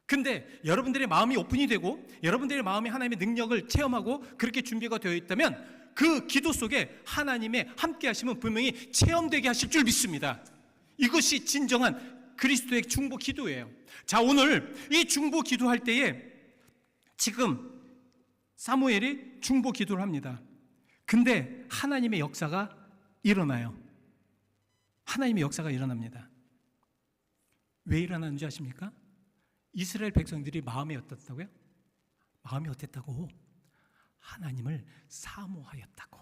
근데 여러분들의 마음이 오픈이 되고 여러분들의 마음이 하나님의 능력을 체험하고 그렇게 준비가 되어 있다면 그 기도 속에 하나님의 함께 하심은 분명히 체험되게 하실 줄 믿습니다. 이것이 진정한 그리스도의 중보 기도예요. 자, 오늘 이 중보 기도할 때에 지금 사무엘이 중보 기도를 합니다. 근데 하나님의 역사가 일어나요. 하나님의 역사가 일어납니다. 왜 일어나는지 아십니까? 이스라엘 백성들이 마음이 어떻다고요? 마음이 어땠다고? 하나님을 사모하였다고.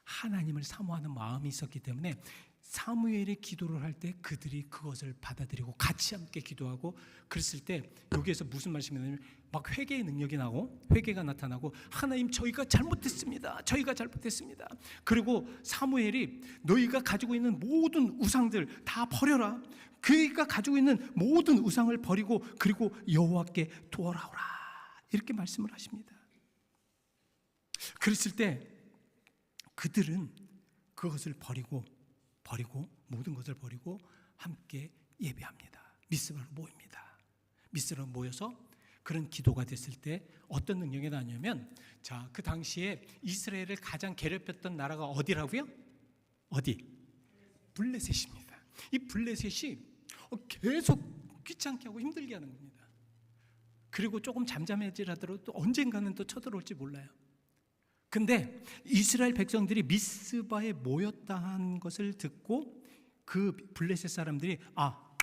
하나님을 사모하는 마음이 있었기 때문에 사무엘이 기도를 할 때 그들이 그것을 받아들이고 같이 함께 기도하고 그랬을 때 여기에서 무슨 말씀이 나냐면 막 회개의 능력이 나고 회개가 나타나고 하나님 저희가 잘못했습니다. 저희가 잘못했습니다. 그리고 사무엘이 너희가 가지고 있는 모든 우상들 다 버려라. 그가 가지고 있는 모든 우상을 버리고 그리고 여호와께 돌아오라. 이렇게 말씀을 하십니다. 그랬을 때 그들은 그것을 버리고 모든 것을 버리고 함께 예배합니다. 미스바로 모입니다. 미스바로 모여서 그런 기도가 됐을 때 어떤 능력이 나냐면 자, 그 당시에 이스라엘을 가장 괴롭혔던 나라가 어디라고요? 어디? 블레셋입니다. 이 블레셋이 계속 귀찮게 하고 힘들게 하는 겁니다. 그리고 조금 잠잠해지라더라도 또 언젠가는 또 쳐들어올지 몰라요. 근데 이스라엘 백성들이 미스바에 모였다는 것을 듣고 그 블레셋 사람들이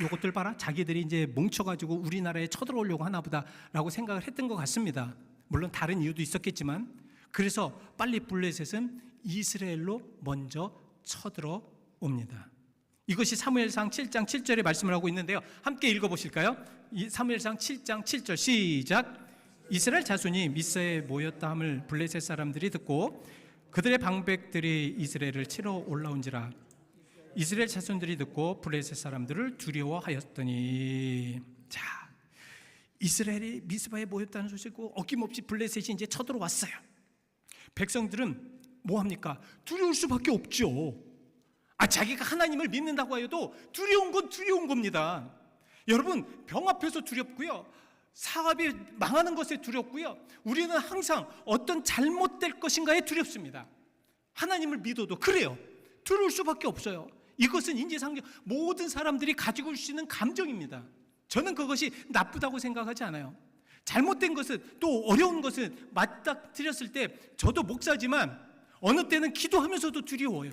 요것들 봐라, 자기들이 이제 뭉쳐가지고 우리나라에 쳐들어오려고 하나보다라고 생각을 했던 것 같습니다. 물론 다른 이유도 있었겠지만 그래서 빨리 블레셋은 이스라엘로 먼저 쳐들어옵니다. 이것이 사무엘상 7장 7절에 말씀을 하고 있는데요, 함께 읽어보실까요? 사무엘상 7장 7절 시작. 이스라엘 자손이 미스바에 모였다 함을 블레셋 사람들이 듣고 그들의 방백들이 이스라엘을 치러 올라온지라. 이스라엘 자손들이 듣고 블레셋 사람들을 두려워하였더니. 자, 이스라엘이 미스바에 모였다는 소식이고 어김없이 블레셋이 이제 쳐들어왔어요. 백성들은 뭐합니까? 두려울 수밖에 없죠. 자기가 하나님을 믿는다고 해도 두려운 건 두려운 겁니다. 여러분, 병 앞에서 두렵고요, 사업이 망하는 것에 두렵고요, 우리는 항상 어떤 잘못될 것인가에 두렵습니다. 하나님을 믿어도 그래요. 두려울 수밖에 없어요. 이것은 인지상정 모든 사람들이 가지고 올 수 있는 감정입니다. 저는 그것이 나쁘다고 생각하지 않아요. 잘못된 것은 또 어려운 것은 맞닥뜨렸을 때 저도 목사지만 어느 때는 기도하면서도 두려워요.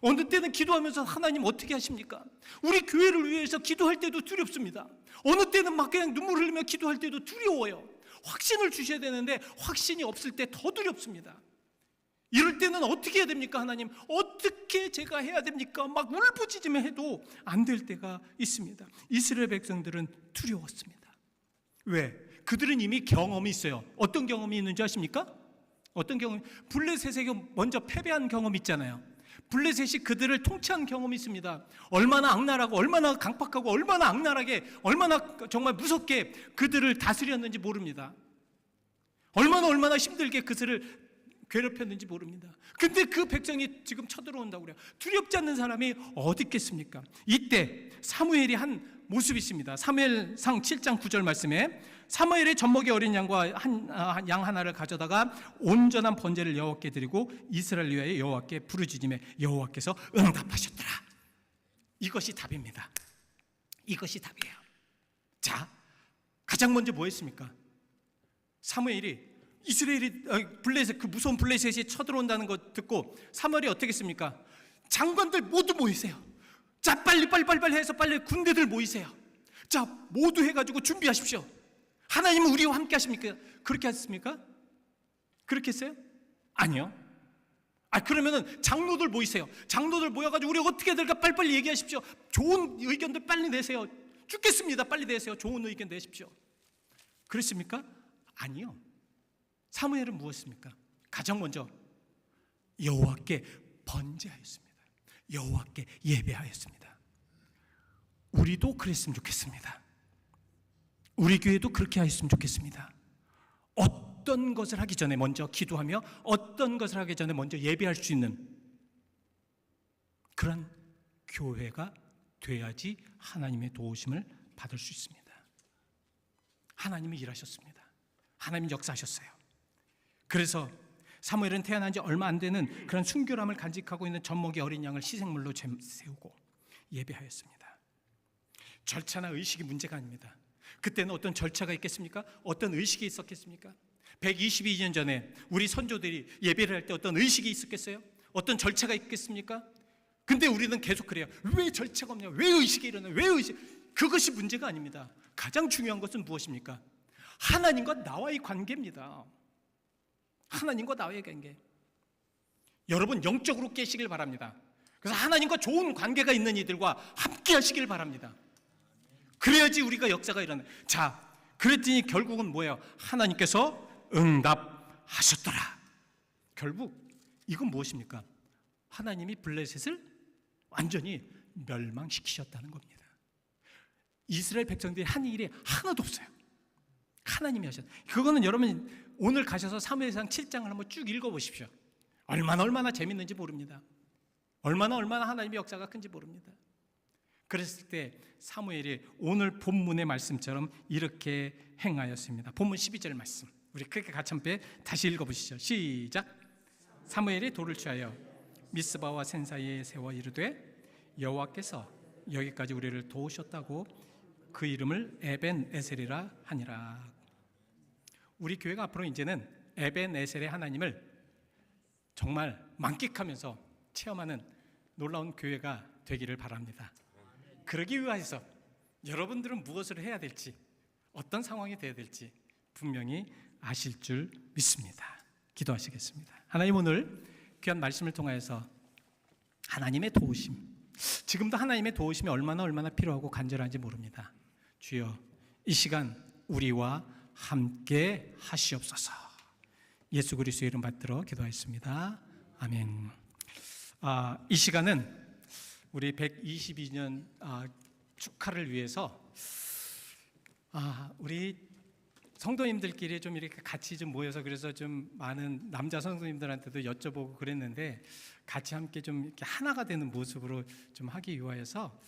어느 때는 기도하면서 하나님 어떻게 하십니까? 우리 교회를 위해서 기도할 때도 두렵습니다. 어느 때는 막 그냥 눈물 흘리며 기도할 때도 두려워요. 확신을 주셔야 되는데 확신이 없을 때 더 두렵습니다. 이럴 때는 어떻게 해야 됩니까? 하나님, 어떻게 제가 해야 됩니까? 막 울부짖으며 해도 안 될 때가 있습니다. 이스라엘 백성들은 두려웠습니다. 왜? 그들은 이미 경험이 있어요. 어떤 경험이 있는지 아십니까? 어떤 경험? 블레셋에게 먼저 패배한 경험이 있잖아요. 블레셋이 그들을 통치한 경험이 있습니다. 얼마나 악랄하고 얼마나 강팍하고 얼마나 악랄하게 얼마나 정말 무섭게 그들을 다스렸는지 모릅니다. 얼마나 힘들게 그들을 괴롭혔는지 모릅니다. 근데 그 백성이 지금 쳐들어온다고 그래요. 두렵지 않는 사람이 어디 있겠습니까? 이때 사무엘이 한 모습이 있습니다. 사무엘상 7장 9절 말씀에 사무엘이 젖먹이 어린 양과 양 하나를 가져다가 온전한 번제를 여호와께 드리고 이스라엘 위하여 여호와께 부르짖음에 여호와께서 응답하셨더라. 이것이 답입니다. 이것이 답이에요. 자, 가장 먼저 뭐 했습니까? 사무엘이 블레셋, 그 무서운 블레셋이 쳐들어온다는 것 듣고 사무엘이 어떻게 했습니까? 장관들 모두 모이세요. 자, 빨리 해서 빨리 군대들 모이세요. 자, 모두 해가지고 준비하십시오. 하나님은 우리와 함께 하십니까? 그렇게 하셨습니까? 그렇게 했어요? 아니요. 그러면은 장로들 모이세요. 장로들 모여가지고 우리 어떻게 될까 빨리빨리 얘기하십시오. 좋은 의견들 빨리 내세요. 죽겠습니다. 빨리 내세요. 좋은 의견 내십시오. 그랬습니까? 아니요. 사무엘은 무엇입니까? 가장 먼저 여호와께 번제하였습니다. 여호와께 예배하였습니다. 우리도 그랬으면 좋겠습니다. 우리 교회도 그렇게 하였으면 좋겠습니다. 어떤 것을 하기 전에 먼저 기도하며 어떤 것을 하기 전에 먼저 예배할 수 있는 그런 교회가 돼야지 하나님의 도우심을 받을 수 있습니다. 하나님이 일하셨습니다. 하나님이 역사하셨어요. 그래서 사무엘은 태어난 지 얼마 안 되는 그런 순결함을 간직하고 있는 젖먹이 어린 양을 희생물로 세우고 예배하였습니다. 절차나 의식이 문제가 아닙니다. 그때는 어떤 절차가 있겠습니까? 어떤 의식이 있었겠습니까? 122년 전에 우리 선조들이 예배를 할 때 어떤 의식이 있었겠어요? 어떤 절차가 있겠습니까? 근데 우리는 계속 그래요. 왜 절차가 없냐? 왜 의식이 일어나요? 왜 의식? 그것이 문제가 아닙니다. 가장 중요한 것은 무엇입니까? 하나님과 나와의 관계입니다. 하나님과 나와의 관계. 여러분 영적으로 깨시길 바랍니다. 그래서 하나님과 좋은 관계가 있는 이들과 함께 하시길 바랍니다. 그래야지 우리가 역사가 일어나요. 자, 그랬더니 결국은 뭐예요? 하나님께서 응답하셨더라. 결국 이건 무엇입니까? 하나님이 블레셋을 완전히 멸망시키셨다는 겁니다. 이스라엘 백성들이 한 일이 하나도 없어요. 하나님이 하셨어요. 그거는 여러분 오늘 가셔서 사무엘상 7장을 한번 쭉 읽어보십시오. 얼마나 재밌는지 모릅니다. 얼마나 하나님의 역사가 큰지 모릅니다. 그랬을 때 사무엘이 오늘 본문의 말씀처럼 이렇게 행하였습니다. 본문 12절 말씀 우리 그렇게 같이 한번 다시 읽어보시죠. 시작. 사무엘이 돌을 취하여 미스바와 센 사이에 세워 이르되 여호와께서 여기까지 우리를 도우셨다고 그 이름을 에벤에셀이라 하니라. 우리 교회가 앞으로 이제는 에벤에셀의 하나님을 정말 만끽하면서 체험하는 놀라운 교회가 되기를 바랍니다. 그러기 위해서 여러분들은 무엇을 해야 될지 어떤 상황이 되어야 될지 분명히 아실 줄 믿습니다. 기도하시겠습니다. 하나님 오늘 귀한 말씀을 통하여서 하나님의 도우심, 지금도 하나님의 도우심이 얼마나 필요하고 간절한지 모릅니다. 주여 이 시간 우리와 함께 하시옵소서. 예수 그리스도의 이름 받들어 기도하였습니다. 아멘. 이 시간은 우리 122년 축하를 위해서 우리 성도님들끼리 좀 이렇게 같이 좀 모여서 그래서 좀 많은 남자 성도님들한테도 여쭤보고 그랬는데 같이 함께 좀 이렇게 하나가 되는 모습으로 좀 하기 위하여서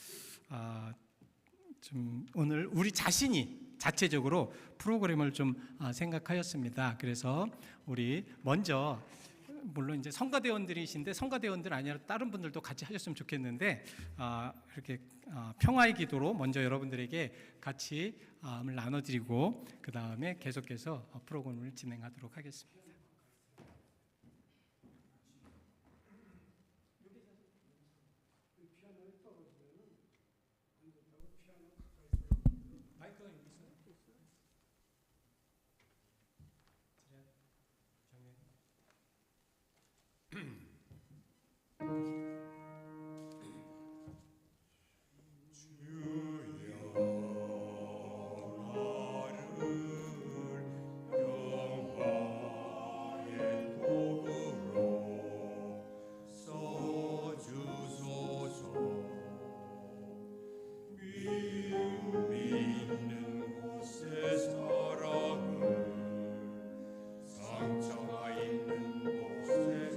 좀 오늘 우리 자신이 자체적으로 프로그램을 좀 생각하였습니다. 그래서 우리 먼저 물론 이제 성가대원들이신데 성가대원들 아니라 다른 분들도 같이 하셨으면 좋겠는데 이렇게 평화의 기도로 먼저 여러분들에게 같이 마음을 나눠드리고 그 다음에 계속해서 프로그램을 진행하도록 하겠습니다. 상처가 있는 곳에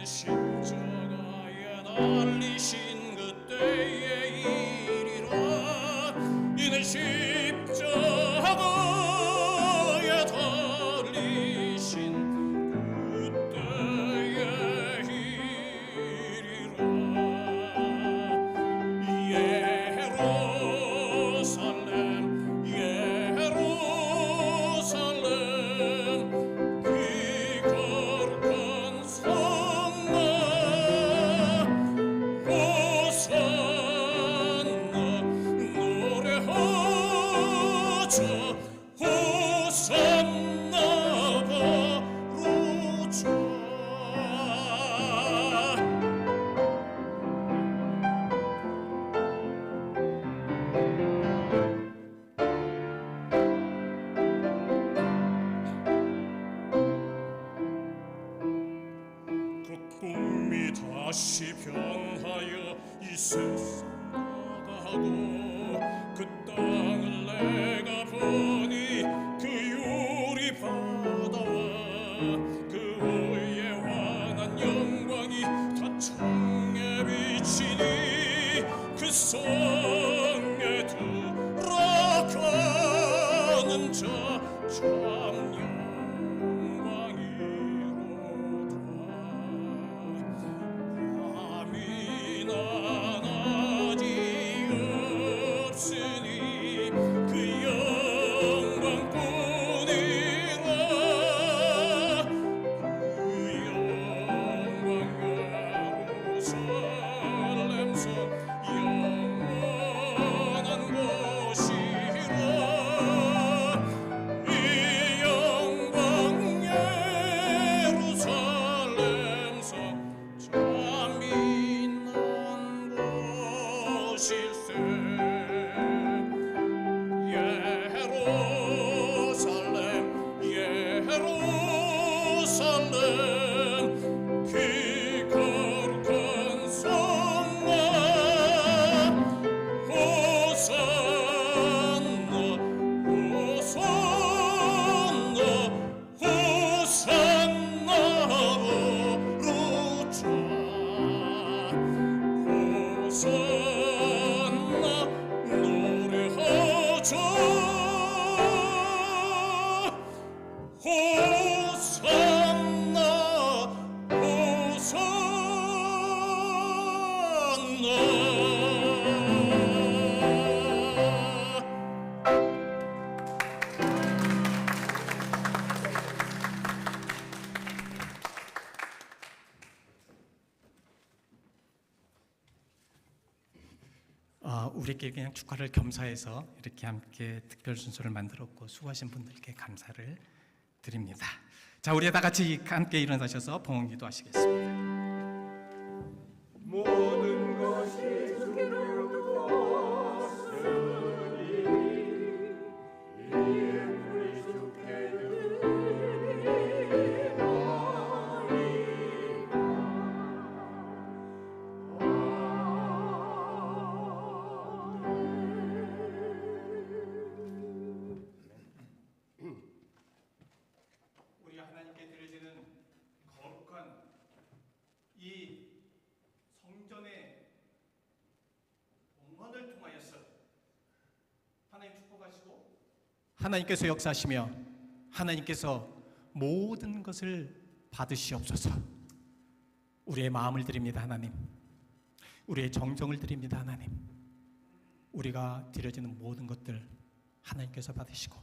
십자가에 달리신 그때의 일이라. 이는 십자가에 달리신 그때의 일이라. 예루살렘 예루살렘 그 거룩한 성막 호산나 노래하자 호산나 부르자. 그 꿈이 다시 변하여 이 세상 나가고 그 땅을 내가 보니 그 유리 바다와 그 위에 환한 영광이 다 창에 비치니 그 성에 들어가는 자 참 영광이로다. 밤이나 낮이 없으니 그 영광뿐이라. 그 영광 예루살렘성 영원한 곳이라. 이 영광 예루살렘성 참 빛난 곳일세. 예루살렘 그 거룩한 성막 호산나 호산나 호산나 부르자. 호산나 노래하자 호산나 호산나. 우리께 그냥 축하를 겸사해서 이렇게 함께 특별 순서를 만들었고 수고하신 분들께 감사를 드립니다. 자, 우리 다 같이 함께 일어나셔서 봉헌기도 하시겠습니다. 모든 것이 주께로부터 왔으니 이에 우리 주께 우리 하나님께 드려지는 거룩한 이 성전의 봉헌을 통하여서 하나님 축복하시고 하나님께서 역사하시며 하나님께서 모든 것을 받으시옵소서. 우리의 마음을 드립니다 하나님. 우리의 정성을 드립니다 하나님. 우리가 드려지는 모든 것들 하나님께서 받으시고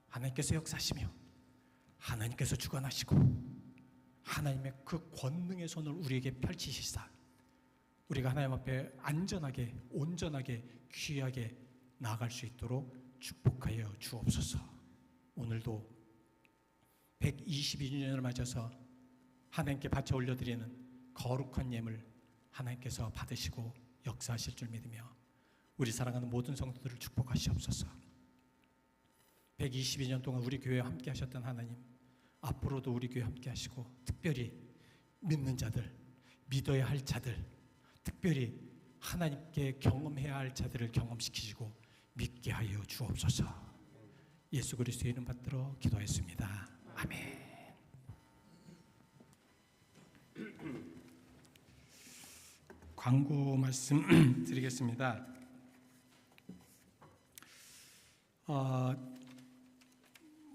하나님께서 역사하시며 하나님께서 주관하시고 하나님의 그 권능의 손을 우리에게 펼치시사 우리가 하나님 앞에 안전하게 온전하게 귀하게 나아갈 수 있도록 축복하여 주옵소서. 오늘도 122주년을 맞아서 하나님께 바쳐 올려드리는 거룩한 예물 하나님께서 받으시고 역사하실 줄 믿으며 우리 사랑하는 모든 성도들을 축복하시옵소서. 122년 동안 우리 교회와 함께 하셨던 하나님, 앞으로도 우리 교회 함께 하시고 특별히 믿는 자들, 믿어야 할 자들, 특별히 하나님께 경험해야 할 자들을 경험시키시고 믿게 하여 주옵소서. 예수 그리스도의 이름 받들어 기도했습니다. 아멘. 광고 말씀 드리겠습니다.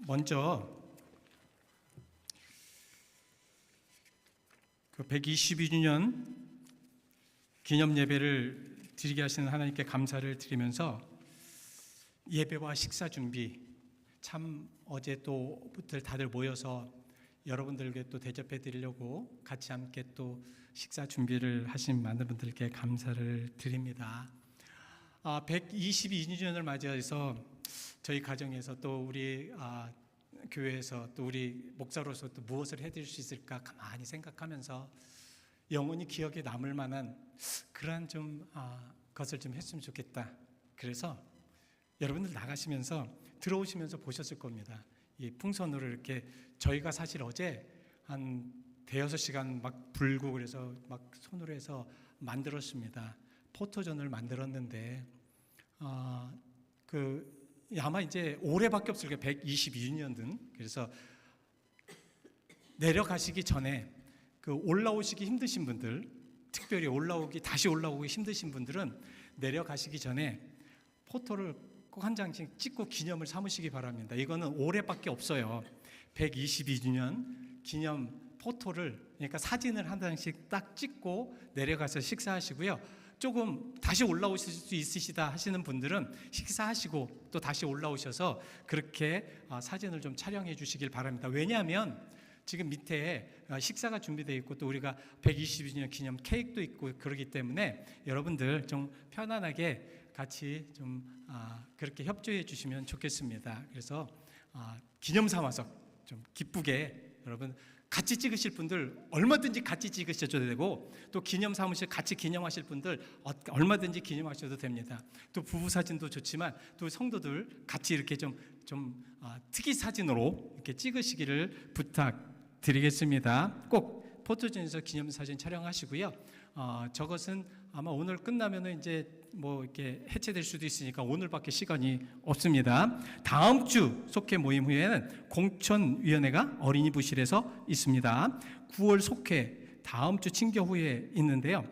먼저 그 122주년 기념 예배를 드리게 하시는 하나님께 감사를 드리면서 예배와 식사 준비, 참 어제 또부터 다들 모여서 여러분들께 또 대접해 드리려고 같이 함께 또 식사 준비를 하신 많은 분들께 감사를 드립니다. 122주년을 맞이해서 저희 가정에서 또 우리 교회에서 또 우리 목사로서 또 무엇을 해드릴 수 있을까 가만히 생각하면서 영원히 기억에 남을 만한 그러한 것을 좀 했으면 좋겠다. 그래서 여러분들 나가시면서 들어오시면서 보셨을 겁니다. 이 풍선으로 이렇게 저희가 사실 어제 한 대여섯 시간 막 불고 그래서 막 손으로 해서 만들었습니다. 포토전을 만들었는데 아마 이제 올해밖에 없을 거예요. 122년든. 그래서 내려가시기 전에 그 올라오시기 힘드신 분들, 특별히 다시 올라오기 힘드신 분들은 내려가시기 전에 포토를 꼭 한 장씩 찍고 기념을 삼으시기 바랍니다. 이거는 올해밖에 없어요. 122주년 기념 포토를, 그러니까 사진을 한 장씩 딱 찍고 내려가서 식사하시고요. 조금 다시 올라오실 수 있으시다 하시는 분들은 식사하시고 또 다시 올라오셔서 그렇게 사진을 좀 촬영해 주시길 바랍니다. 왜냐하면 지금 밑에 식사가 준비되어 있고 또 우리가 122주년 기념 케이크도 있고 그러기 때문에 여러분들 좀 편안하게 같이 좀 그렇게 협조해 주시면 좋겠습니다. 그래서 기념 삼아서 좀 기쁘게 여러분 같이 찍으실 분들 얼마든지 같이 찍으셔도 되고 또 기념 삼으실 같이 기념하실 분들 얼마든지 기념하셔도 됩니다. 또 부부 사진도 좋지만 또 성도들 같이 이렇게 좀 특이 사진으로 이렇게 찍으시기를 부탁드리겠습니다. 꼭 포토존에서 기념 사진 촬영하시고요. 저것은 아마 오늘 끝나면은 이제 뭐 이렇게 해체될 수도 있으니까 오늘밖에 시간이 없습니다. 다음 주 속회 모임 후에는 공천위원회가 어린이 부실에서 있습니다. 9월 속회 다음 주 친교 후에 있는데요.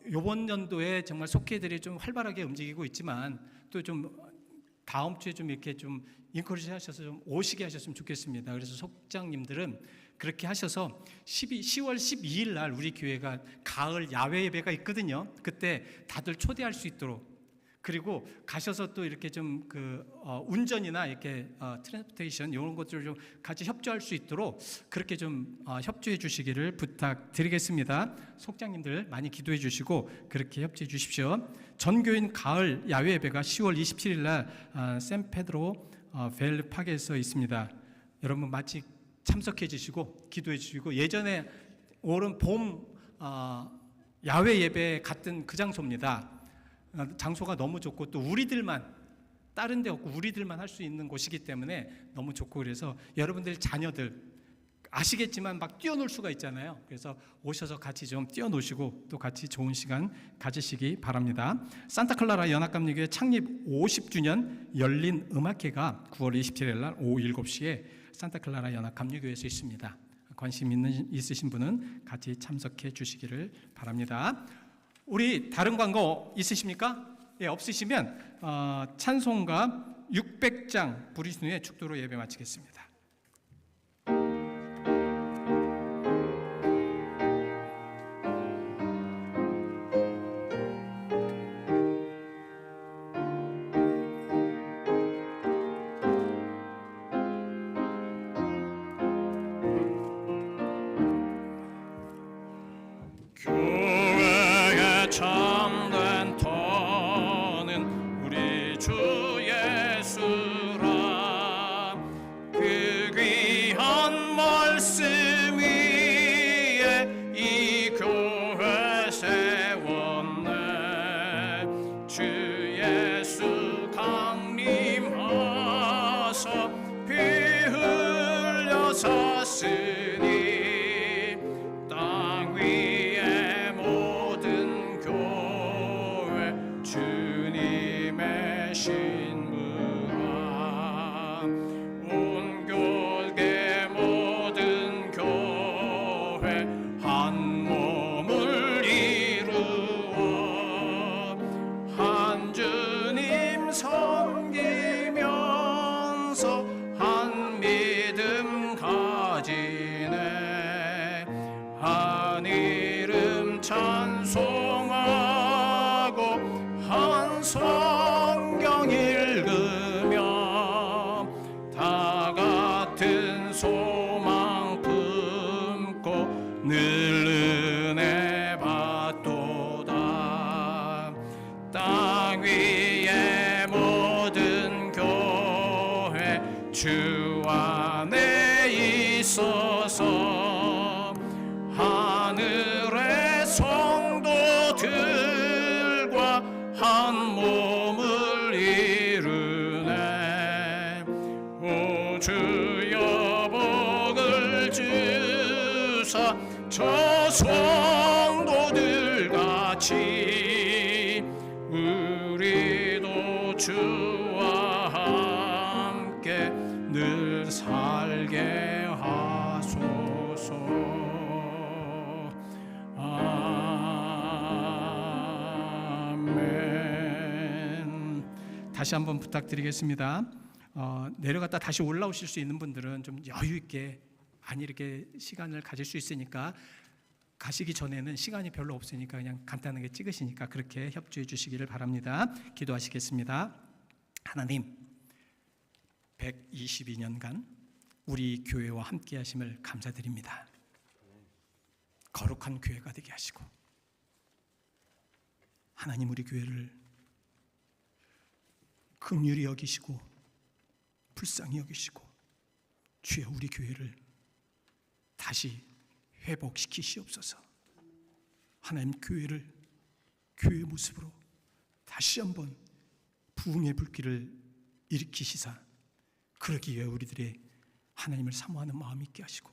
이번 연도에 정말 속회들이 좀 활발하게 움직이고 있지만 또 좀 다음 주에 좀 이렇게 좀 인커리지 하셔서 좀 오시게 하셨으면 좋겠습니다. 그래서 속장님들은 그렇게 하셔서 10월 12일 날 우리 교회가 가을 야외 예배가 있거든요. 그때 다들 초대할 수 있도록, 그리고 가셔서 또 이렇게 좀 운전이나 이렇게 트랜스포테이션 이런 것들을 좀 같이 협조할 수 있도록 그렇게 좀 협조해 주시기를 부탁드리겠습니다. 속장님들 많이 기도해 주시고 그렇게 협조해 주십시오. 전교인 가을 야외 예배가 10월 27일 날 샌페드로 벨 파크에서 있습니다. 여러분 마치 참석해 주시고 기도해 주시고, 예전에 올은 봄 야외 예배 갔던 그 장소입니다. 장소가 너무 좋고 또 우리들만, 다른 데 없고 우리들만 할 수 있는 곳이기 때문에 너무 좋고, 그래서 여러분들 자녀들 아시겠지만 막 뛰어놀 수가 있잖아요. 그래서 오셔서 같이 좀 뛰어노시고 또 같이 좋은 시간 가지시기 바랍니다. 산타클라라 연합감리교회 창립 50주년 열린 음악회가 9월 27일 날 오후 7시에 산타클라라 연합감리교회에서 있습니다. 관심 있으신 분은 같이 참석해 주시기를 바랍니다. 우리 다른 광고 있으십니까? 예, 없으시면 찬송가 600장 부르신 후에 축도로 예배 마치겠습니다. 교회의 참된 터는 우리 주 예수라. 그 늘 은혜 받도다. 땅 위의 모든 교회 주 안에 있어서 하늘의 성도들과 한 몸을 이루네. 오 주여 복을 주사 저 성도들 같이 우리도 주와 함께 늘 살게 하소서. 아멘. 다시 한번 부탁드리겠습니다. 내려갔다 다시 올라오실 수 있는 분들은 좀 여유 있게 많이 이렇게 시간을 가질 수 있으니까 가시기 전에는 시간이 별로 없으니까 그냥 간단하게 찍으시니까 그렇게 협조해 주시기를 바랍니다. 기도하시겠습니다. 하나님, 122년간 우리 교회와 함께 하심을 감사드립니다. 거룩한 교회가 되게 하시고 하나님 우리 교회를 긍휼히 여기시고 불쌍히 여기시고 주여 우리 교회를 다시 회복시키시옵소서. 하나님 교회를 교회의 모습으로 다시 한번 부흥의 불길을 일으키시사 그러기 위해 우리들의 하나님을 사모하는 마음이 있게 하시고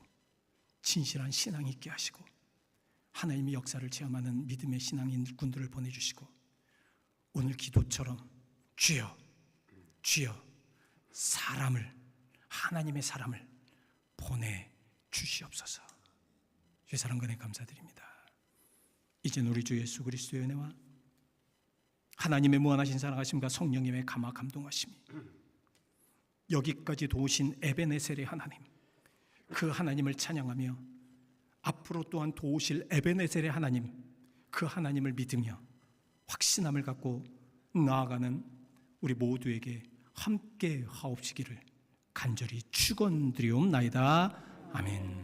진실한 신앙이 있게 하시고 하나님의 역사를 체험하는 믿음의 신앙인군들을 보내주시고 오늘 기도처럼 주여 사람을 하나님의 사람을 보내주시옵소서. 주의 사랑과 은혜 감사드립니다. 이제 우리 주 예수 그리스도의 은혜와 하나님의 무한하신 사랑하심과 성령님의 감화 감동하심이 여기까지 도우신 에베네셀의 하나님, 그 하나님을 찬양하며 앞으로 또한 도우실 에베네셀의 하나님, 그 하나님을 믿으며 확신함을 갖고 나아가는 우리 모두에게 함께 하옵시기를 간절히 축원드리옵나이다. 아멘.